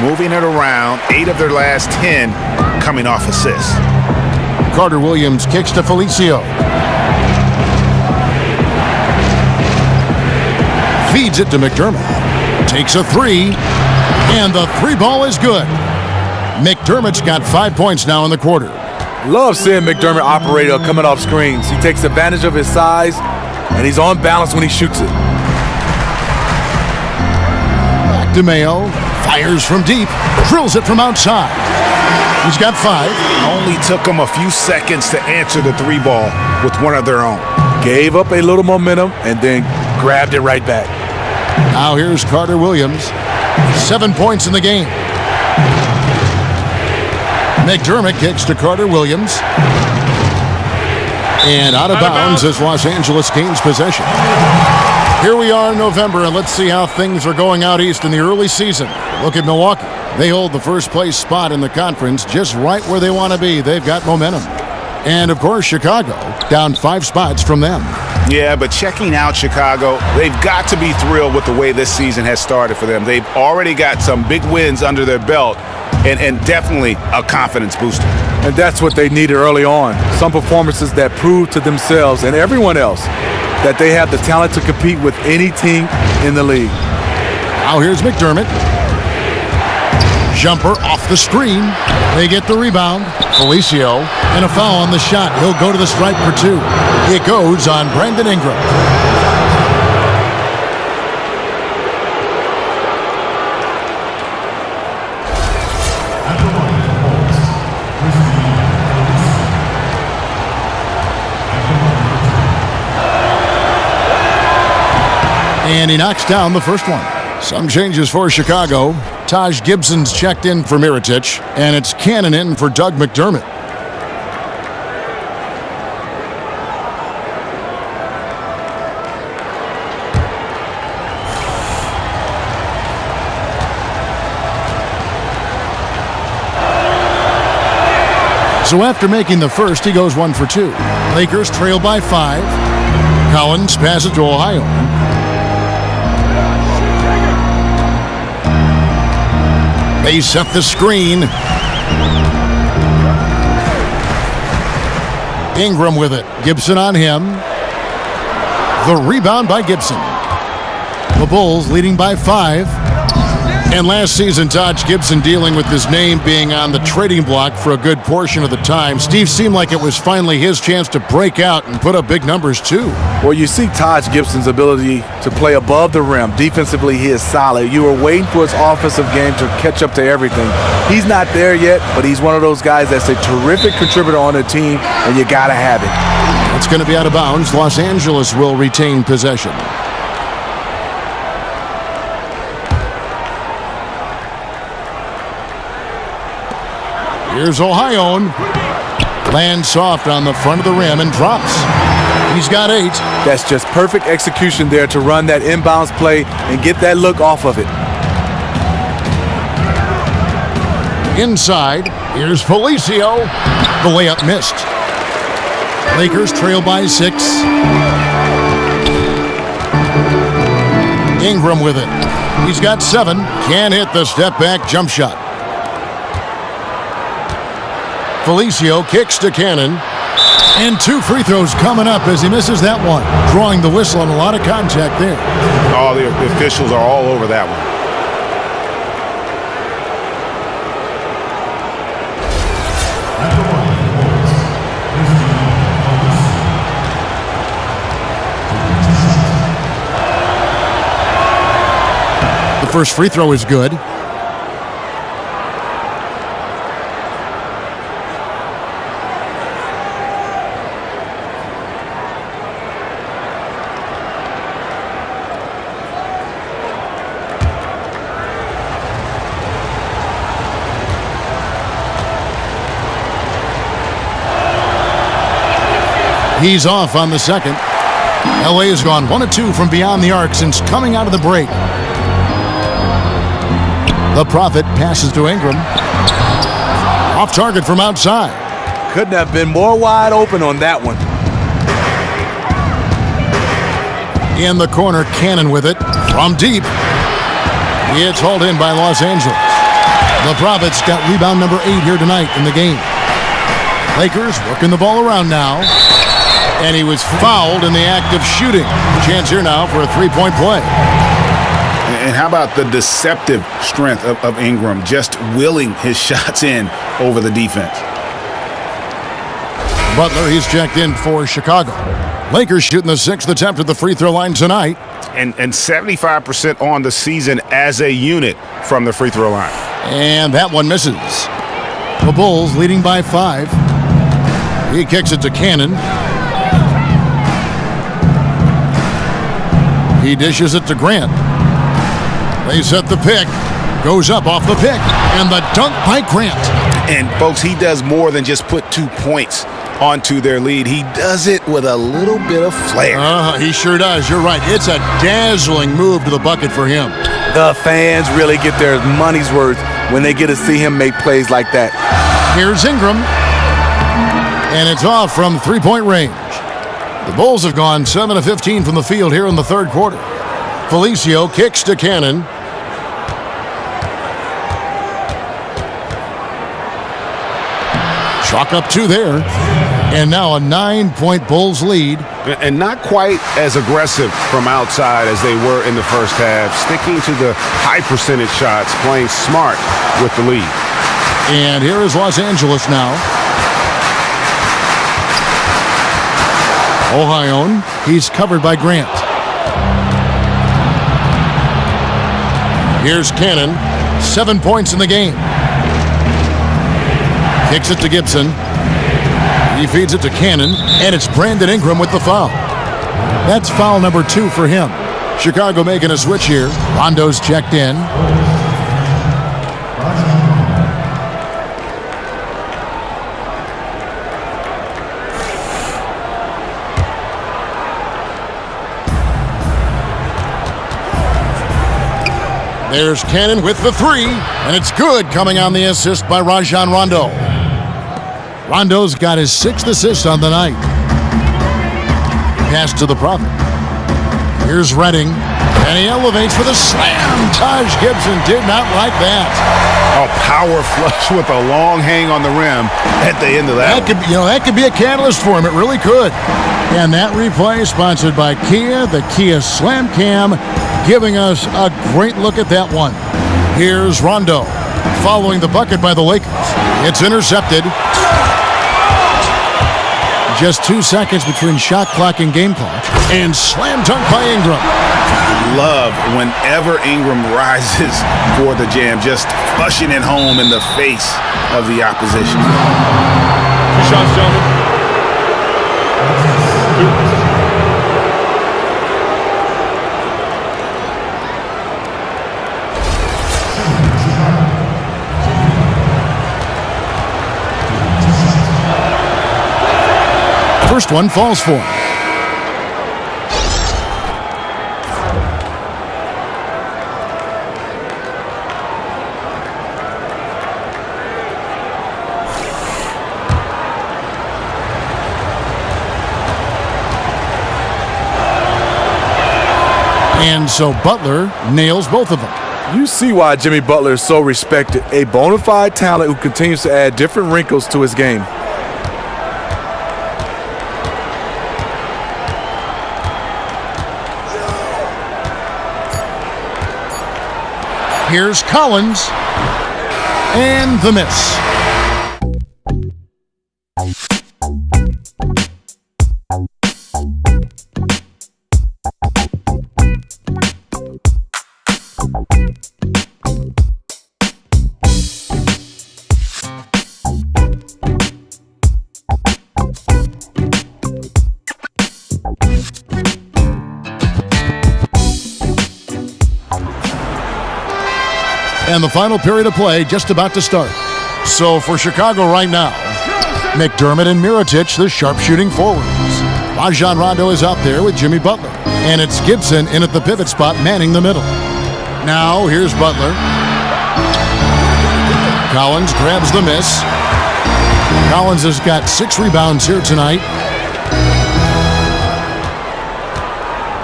Moving it around, 8 of their last 10 coming off assists. Carter Williams kicks to Felicio. Feeds it to McDermott. Takes a 3. And the 3 ball is good. McDermott's got 5 points now in the quarter. Love seeing McDermott operate coming off screens. He takes advantage of his size, and he's on balance when he shoots it. Back to Mayo. Fires from deep. Drills it from outside. He's got 5. Only took them a few seconds to answer the 3 ball with one of their own. Gave up a little momentum and then grabbed it right back. Now here's Carter Williams. 7 points in the game. McDermott kicks to Carter Williams. And out of bounds as Los Angeles gains possession. Here we are in November, and let's see how things are going out east in the early season. Look at Milwaukee. They hold the first place spot in the conference just right where they want to be. They've got momentum. And, of course, Chicago down 5 spots from them. Yeah, but checking out Chicago, they've got to be thrilled with the way this season has started for them. They've already got some big wins under their belt, and definitely a confidence booster. And that's what they needed early on. Some performances that proved to themselves and everyone else that they have the talent to compete with any team in the league. Now here's McDermott. Jumper off the screen. They get the rebound. Felicio, and a foul on the shot. He'll go to the stripe for 2. It goes on Brandon Ingram. And he knocks down the first one. Some changes for Chicago. Taj Gibson's checked in for Mirotic, and it's Cannon in for Doug McDermott. So after making the first, he goes 1 for 2. Lakers trail by 5. Collins passes to Ohio. They set the screen. Ingram with it. Gibson on him. The rebound by Gibson. The Bulls leading by 5. And last season, Taj Gibson dealing with his name being on the trading block for a good portion of the time. Steve seemed like it was finally his chance to break out and put up big numbers too. Well, you see Taj Gibson's ability to play above the rim. Defensively, he is solid. You were waiting for his offensive game to catch up to everything. He's not there yet, but he's one of those guys that's a terrific contributor on the team, and you got to have it. It's going to be out of bounds. Los Angeles will retain possession. Here's Ohio. Lands soft on the front of the rim and drops. He's got 8. That's just perfect execution there to run that inbounds play and get that look off of it. Inside, here's Felicio. The layup missed. Lakers trail by 6. Ingram with it. He's got 7. Can't hit the step-back jump shot. Felicio kicks to Cannon. And 2 free throws coming up as he misses that one. Drawing the whistle and a lot of contact there. All the officials are all over that one. The first free throw is good. He's off on the second. LA has gone 1 of 2 from beyond the arc since coming out of the break. The Prophet passes to Ingram. Off target from outside. Couldn't have been more wide open on that one. In the corner, Cannon with it from deep. It's hauled in by Los Angeles. The Prophet's got rebound number 8 here tonight in the game. Lakers working the ball around now. And he was fouled in the act of shooting. Chance here now for a 3-point play. And how about the deceptive strength of Ingram, just willing his shots in over the defense. Butler, he's checked in for Chicago. Lakers shooting the 6th attempt at the free throw line tonight. And 75% on the season as a unit from the free throw line. And that one misses. The Bulls leading by 5. He kicks it to Cannon. He dishes it to Grant. They set the pick. Goes up off the pick. And the dunk by Grant. And, folks, he does more than just put 2 points onto their lead. He does it with a little bit of flair. He sure does. You're right. It's a dazzling move to the bucket for him. The fans really get their money's worth when they get to see him make plays like that. Here's Ingram. And it's off from 3-point range. The Bulls have gone 7 of 15 from the field here in the third quarter. Felicio kicks to Cannon. Chalk up 2 there. And now a 9-point Bulls lead. And not quite as aggressive from outside as they were in the first half. Sticking to the high percentage shots, playing smart with the lead. And here is Los Angeles now. Ohio, he's covered by Grant. Here's Cannon, 7 points in the game. Kicks it to Gibson. He feeds it to Cannon, and it's Brandon Ingram with the foul. That's foul number 2 for him. Chicago making a switch here. Rondo's checked in. There's Cannon with the 3, and it's good, coming on the assist by Rajon Rondo. Rondo's got his 6th assist on the night. Pass to the Prophet. Here's Redding, and he elevates for the slam. Taj Gibson did not like that. A power flush with a long hang on the rim at the end of that. That could be a catalyst for him. It really could. And that replay sponsored by Kia, the Kia Slam Cam, giving us a great look at that one. Here's Rondo following the bucket by the Lakers. It's intercepted. Just 2 seconds between shot clock and game clock. And slam dunk by Ingram. Love whenever Ingram rises for the jam, just flushing it home in the face of the opposition. 2 shots, gentlemen. 2. First one falls for him. And so Butler nails both of them. You see why Jimmy Butler is so respected. A bona fide talent who continues to add different wrinkles to his game. Here's Collins, and the miss. And the final period of play just about to start. So for Chicago right now, McDermott and Mirotic, the sharpshooting forwards. Rajon Rondo is out there with Jimmy Butler. And it's Gibson in at the pivot spot, manning the middle. Now here's Butler. Collins grabs the miss. Collins has got 6 rebounds here tonight.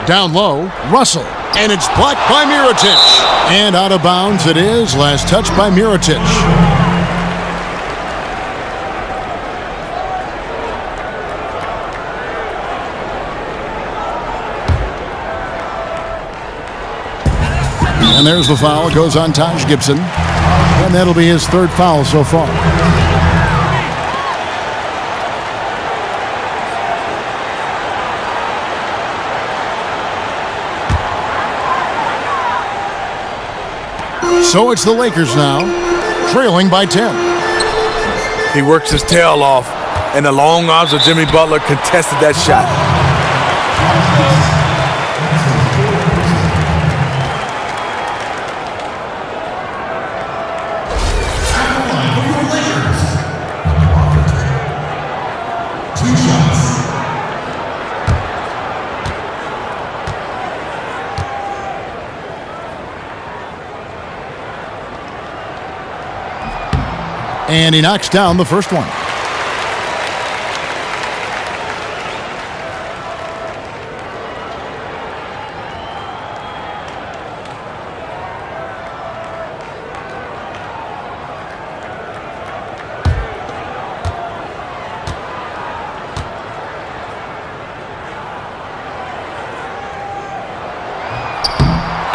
Down low, Russell. And it's blocked by Mirotic. And out of bounds it is. Last touch by Mirotic. And there's the foul. It goes on Taj Gibson. And that'll be his 3rd foul so far. So it's the Lakers now, trailing by 10. He works his tail off, and the long arms of Jimmy Butler contested that shot. And he knocks down the first one.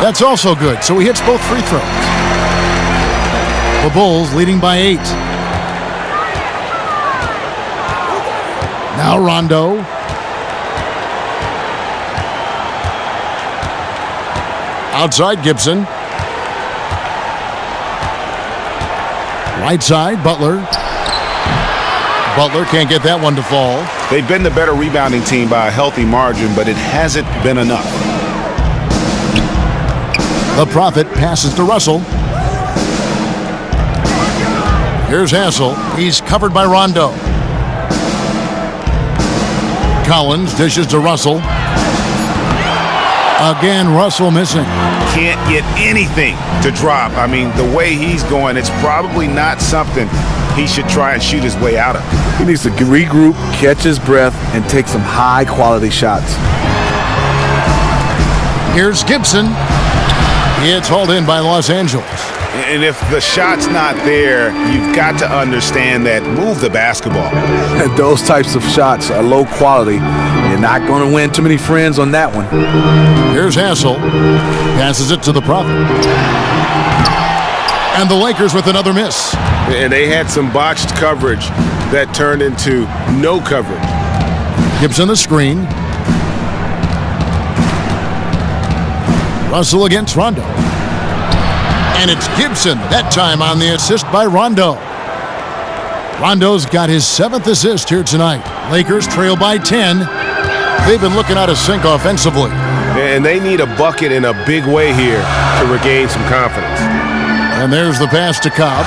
That's also good, so he hits both free throws. The Bulls leading by 8. Now Rondo. Outside Gibson. Right side, Butler. Butler can't get that one to fall. They've been the better rebounding team by a healthy margin, but it hasn't been enough. The Prophet passes to Russell. Here's Hassel. He's covered by Rondo. Collins dishes to Russell. Again, Russell missing. Can't get anything to drop. I mean, the way he's going, it's probably not something he should try and shoot his way out of. He needs to regroup, catch his breath, and take some high-quality shots. Here's Gibson. It's hauled in by Los Angeles. And if the shot's not there, you've got to understand that. Move the basketball. And those types of shots are low quality. You're not going to win too many friends on that one. Here's Hassel. Passes it to the Prophet. And the Lakers with another miss. And they had some botched coverage that turned into no coverage. Gibson the screen. Russell against Rondo. And it's Gibson, that time on the assist by Rondo. Rondo's got his 7th assist here tonight. Lakers trail by 10. They've been looking out of sync offensively. And they need a bucket in a big way here to regain some confidence. And there's the pass to Cobb.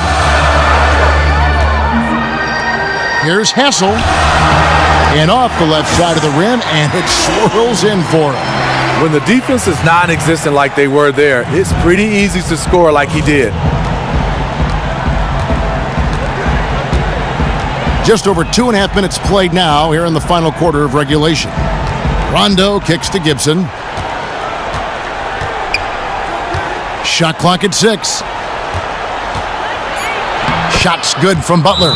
Here's Hassel. And off the left side of the rim, and it swirls in for him. When the defense is non-existent like they were there, it's pretty easy to score like he did. Just over 2.5 minutes played now here in the final quarter of regulation. Rondo kicks to Gibson. Shot clock at 6. Shot's good from Butler.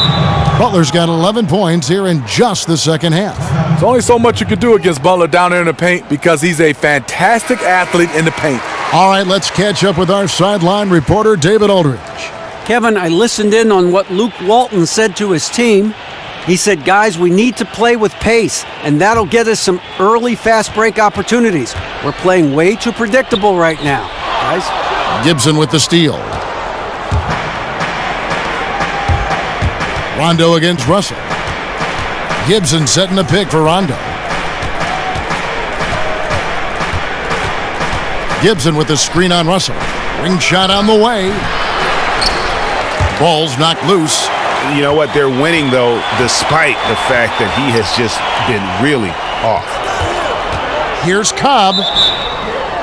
Butler's got 11 points here in just the second half. There's only so much you can do against Butler down there in the paint because he's a fantastic athlete in the paint. All right, let's catch up with our sideline reporter, David Aldridge. Kevin, I listened in on what Luke Walton said to his team. He said, guys, we need to play with pace, and that'll get us some early fast break opportunities. We're playing way too predictable right now, guys. Gibson with the steal. Rondo against Russell. Gibson setting the pick for Rondo. Gibson with the screen on Russell. Ring shot on the way. Ball's knocked loose. You know what? They're winning, though, despite the fact that he has just been really off. Here's Cobb.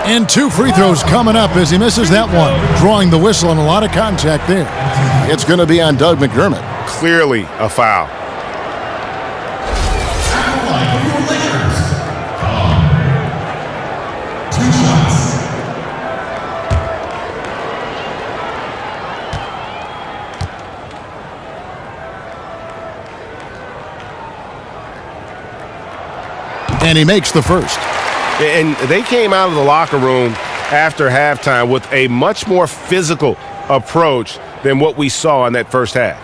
And 2 free throws coming up as he misses that one. Drawing the whistle and a lot of contact there. It's going to be on Doug McDermott. Clearly a foul. And he makes the first. And they came out of the locker room after halftime with a much more physical approach than what we saw in that first half.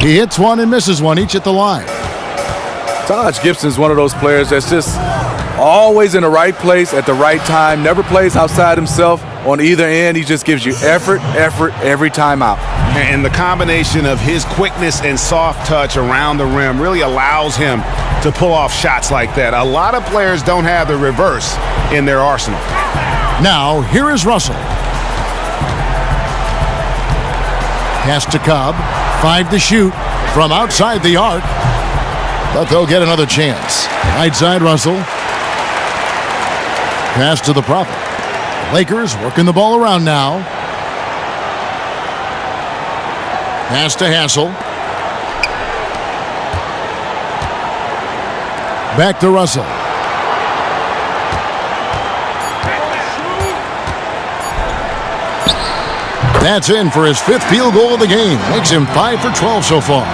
He hits one and misses one, each at the line. Taj Gibson's one of those players that's just always in the right place at the right time, never plays outside himself on either end. He just gives you effort every time out. And the combination of his quickness and soft touch around the rim really allows him to pull off shots like that. A lot of players don't have the reverse in their arsenal. Now, here is Russell. Pass to Cobb. 5 to shoot from outside the arc. But they'll get another chance. Right side, Russell. Pass to the Prophet. Lakers working the ball around now. Pass to Hassel. Back to Russell. That's in for his 5th field goal of the game. Makes him 5 for 12 so far.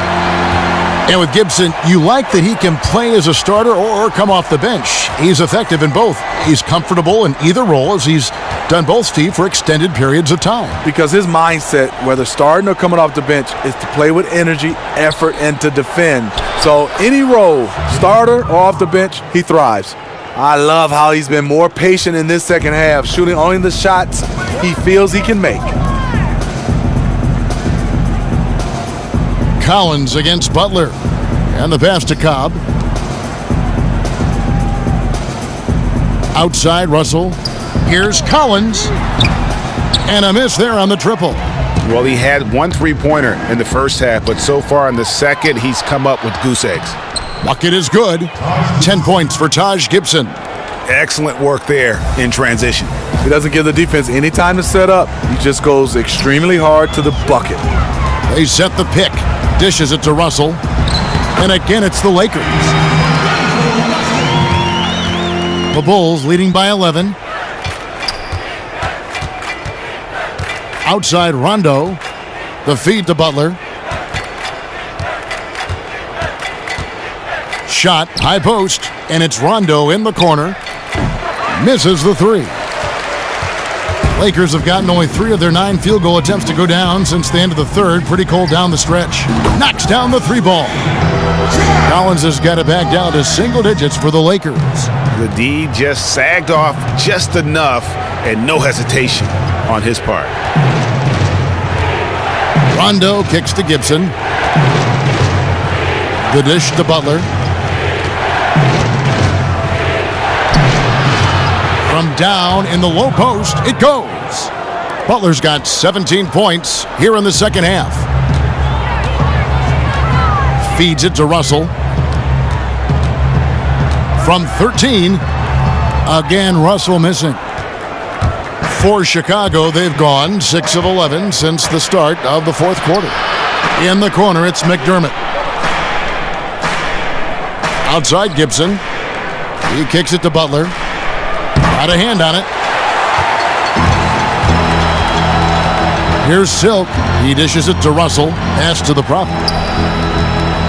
And with Gibson, you like that he can play as a starter or come off the bench. He's effective in both. He's comfortable in either role, as he's done both, Steve, for extended periods of time. Because his mindset, whether starting or coming off the bench, is to play with energy, effort, and to defend. So any role, starter or off the bench, he thrives. I love how he's been more patient in this second half, shooting only the shots he feels he can make. Collins against Butler. And the pass to Cobb. Outside Russell. Here's Collins. And a miss there on the triple. Well, he had 1 3-pointer in the first half, but so far in the second, he's come up with goose eggs. Bucket is good. 10 points for Taj Gibson. Excellent work there in transition. He doesn't give the defense any time to set up. He just goes extremely hard to the bucket. They set the pick. Dishes it to Russell. And again, it's the Lakers. The Bulls leading by 11. Outside Rondo. The feed to Butler. Shot, high post, and it's Rondo in the corner. Misses the 3. Lakers have gotten only 3 of their 9 field goal attempts to go down since the end of the third. Pretty cold down the stretch. Knocks down the 3 ball. Collins has got it back down to single digits for the Lakers. The D just sagged off just enough and no hesitation on his part. Rondo kicks to Gibson. The dish to Butler. From down in the low post, it goes. Butler's got 17 points here in the second half. Feeds it to Russell. From 13, again Russell missing. For Chicago, they've gone 6 of 11 since the start of the fourth quarter. In the corner, it's McDermott. Outside Gibson. He kicks it to Butler. Got a hand on it. Here's Silk. He dishes it to Russell. Pass to the Prophet.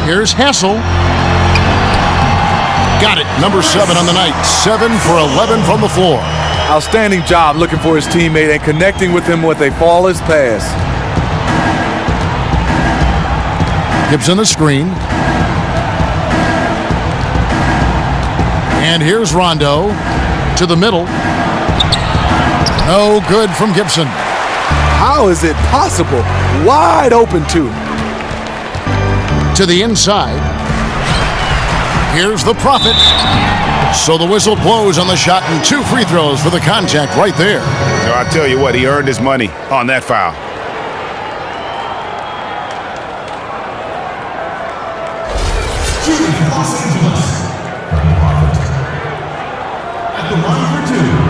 Here's Hassel. Got it. Number 7 on the night. 7 for 11 from the floor. Outstanding job looking for his teammate and connecting with him with a flawless pass. Gibson the screen. And here's Rondo to the middle. No good from Gibson. How is it possible? Wide open too. To the inside. Here's the Prophet. So the whistle blows on the shot and 2 free throws for the contact right there. So I tell you what, he earned his money on that foul. At the line for 2.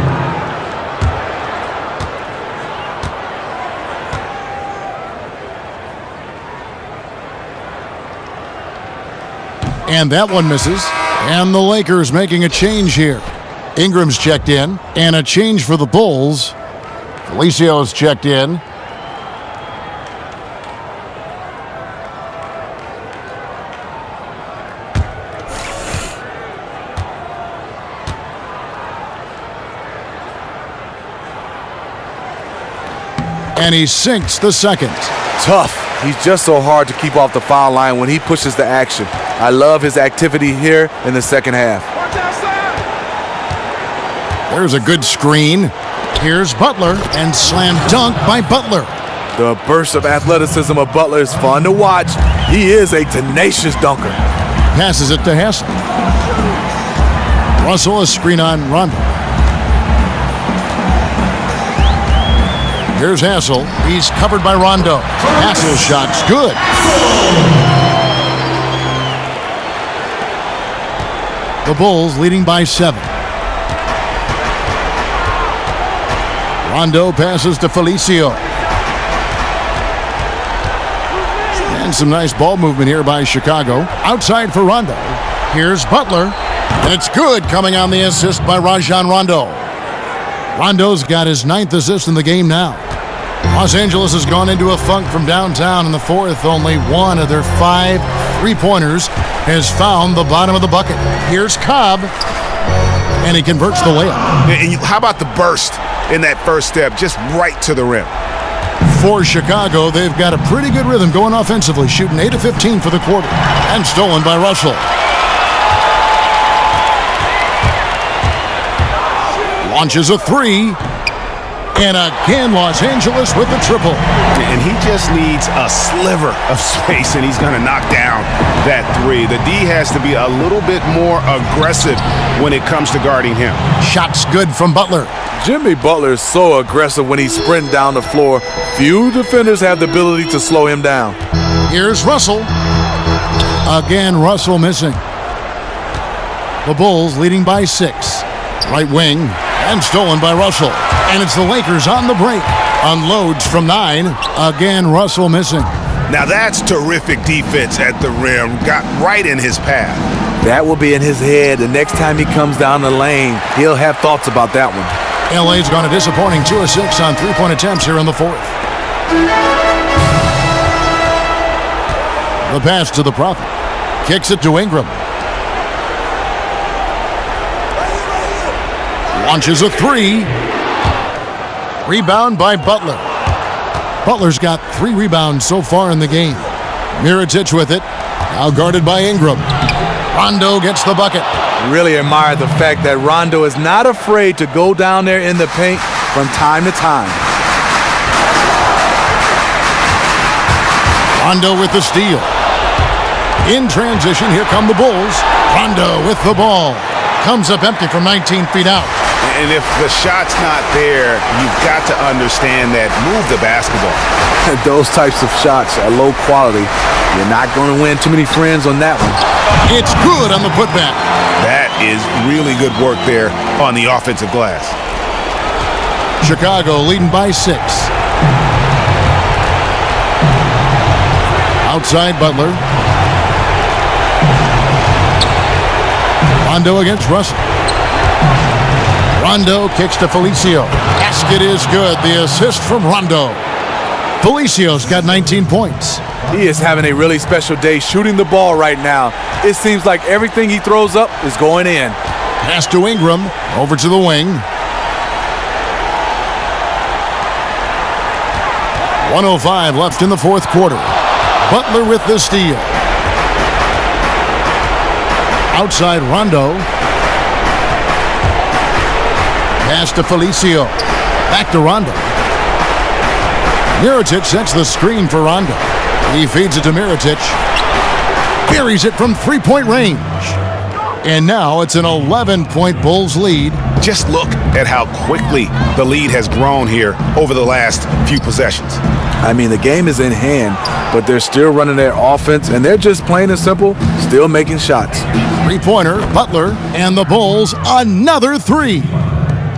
And that one misses. And the Lakers making a change here. Ingram's checked in. And a change for the Bulls. Felicio's checked in. And he sinks the second. Tough. He's just so hard to keep off the foul line when he pushes the action. I love his activity here in the second half. There's a good screen. Here's Butler, and slam dunk by Butler. The burst of athleticism of Butler is fun to watch. He is a tenacious dunker. Passes it to Hassel. Russell, a screen on Rondo. Here's Hassel. He's covered by Rondo. Hassel's shot's good. The Bulls leading by 7. Rondo passes to Felicio. And some nice ball movement here by Chicago. Outside for Rondo. Here's Butler. And it's good, coming on the assist by Rajon Rondo. Rondo's got his 9th assist in the game now. Los Angeles has gone into a funk from downtown in the fourth. Only one of their 5 three-pointers has found the bottom of the bucket. Here's Cobb, and he converts the layup. And how about the burst in that first step, just right to the rim? For Chicago, they've got a pretty good rhythm going offensively, shooting 8 of 15 for the quarter, and stolen by Russell. Launches a three, and again Los Angeles with the triple. And he just needs a sliver of space, and he's going to knock down that three. The D has to be a little bit more aggressive when it comes to guarding him. Shots good from Butler. Jimmy Butler is so aggressive when he's sprinting down the floor. Few defenders have the ability to slow him down. Here's Russell. Again, Russell missing. The Bulls leading by 6. Right wing, and stolen by Russell. And it's the Lakers on the break. Unloads from 9. Again, Russell missing. Now that's terrific defense at the rim. Got right in his path. That will be in his head. The next time he comes down the lane, he'll have thoughts about that one. LA's gone a disappointing 2 of 6 on three-point attempts here in the fourth. The pass to the Prophet. Kicks it to Ingram. Launches a three. Rebound by Butler. Butler's got 3 rebounds so far in the game. Mirotić with it. Now guarded by Ingram. Rondo gets the bucket. Really admire the fact that Rondo is not afraid to go down there in the paint from time to time. Rondo with the steal. In transition, here come the Bulls. Rondo with the ball. Comes up empty from 19 feet out. And if the shot's not there, you've got to understand that. Move the basketball. Those types of shots are low quality. You're not going to win too many friends on that one. It's good on the putback. That is really good work there on the offensive glass. Chicago leading by 6. Outside Butler. Rondo against Russell. Rondo kicks to Felicio. Basket is good. The assist from Rondo. Felicio's got 19 points. He is having a really special day shooting the ball right now. It seems like everything he throws up is going in. Pass to Ingram. Over to the wing. 1:05 left in the fourth quarter. Butler with the steal. Outside Rondo. Pass to Felicio. Back to Rondo. Mirotić sets the screen for Rondo. He feeds it to Mirotić. Buries it from three-point range. And now it's an 11-point Bulls lead. Just look at how quickly the lead has grown here over the last few possessions. I mean, the game is in hand, but they're still running their offense, and they're just plain and simple, still making shots. Three-pointer, Butler, and the Bulls, another 3.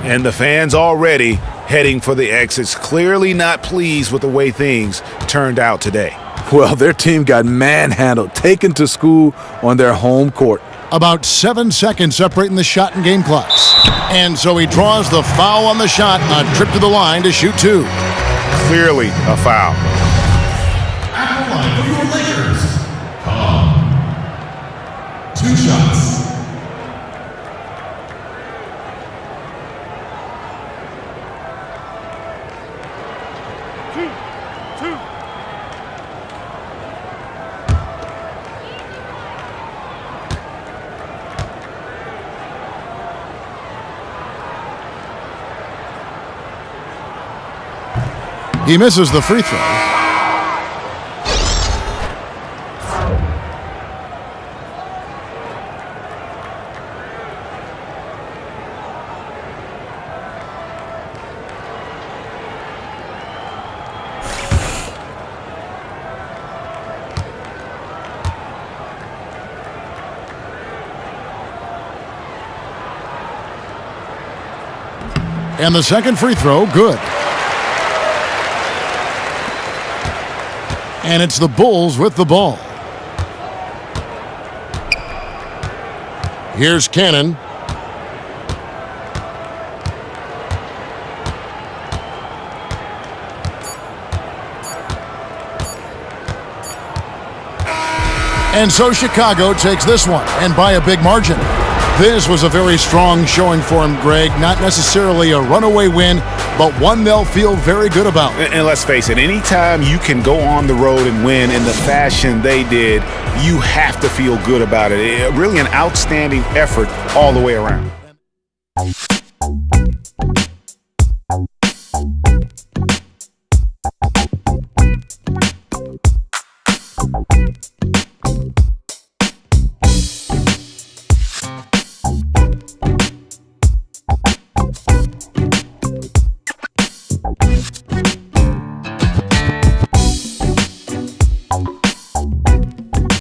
And the fans already heading for the exits, clearly not pleased with the way things turned out today. Well, their team got manhandled, taken to school on their home court. About 7 seconds separating the shot and game clocks. And so he draws the foul on the shot, a trip to the line to shoot 2. Clearly a foul. At the line for your Lakers, Cobb. 2 shots. He misses the free throw. And the second free throw, good. And it's the Bulls with the ball. Here's Cannon. And so Chicago takes this one, and by a big margin. This was a very strong showing for him, Greg. Not necessarily a runaway win, but one they'll feel very good about. And let's face it, anytime you can go on the road and win in the fashion they did, you have to feel good about it. Really an outstanding effort all the way around.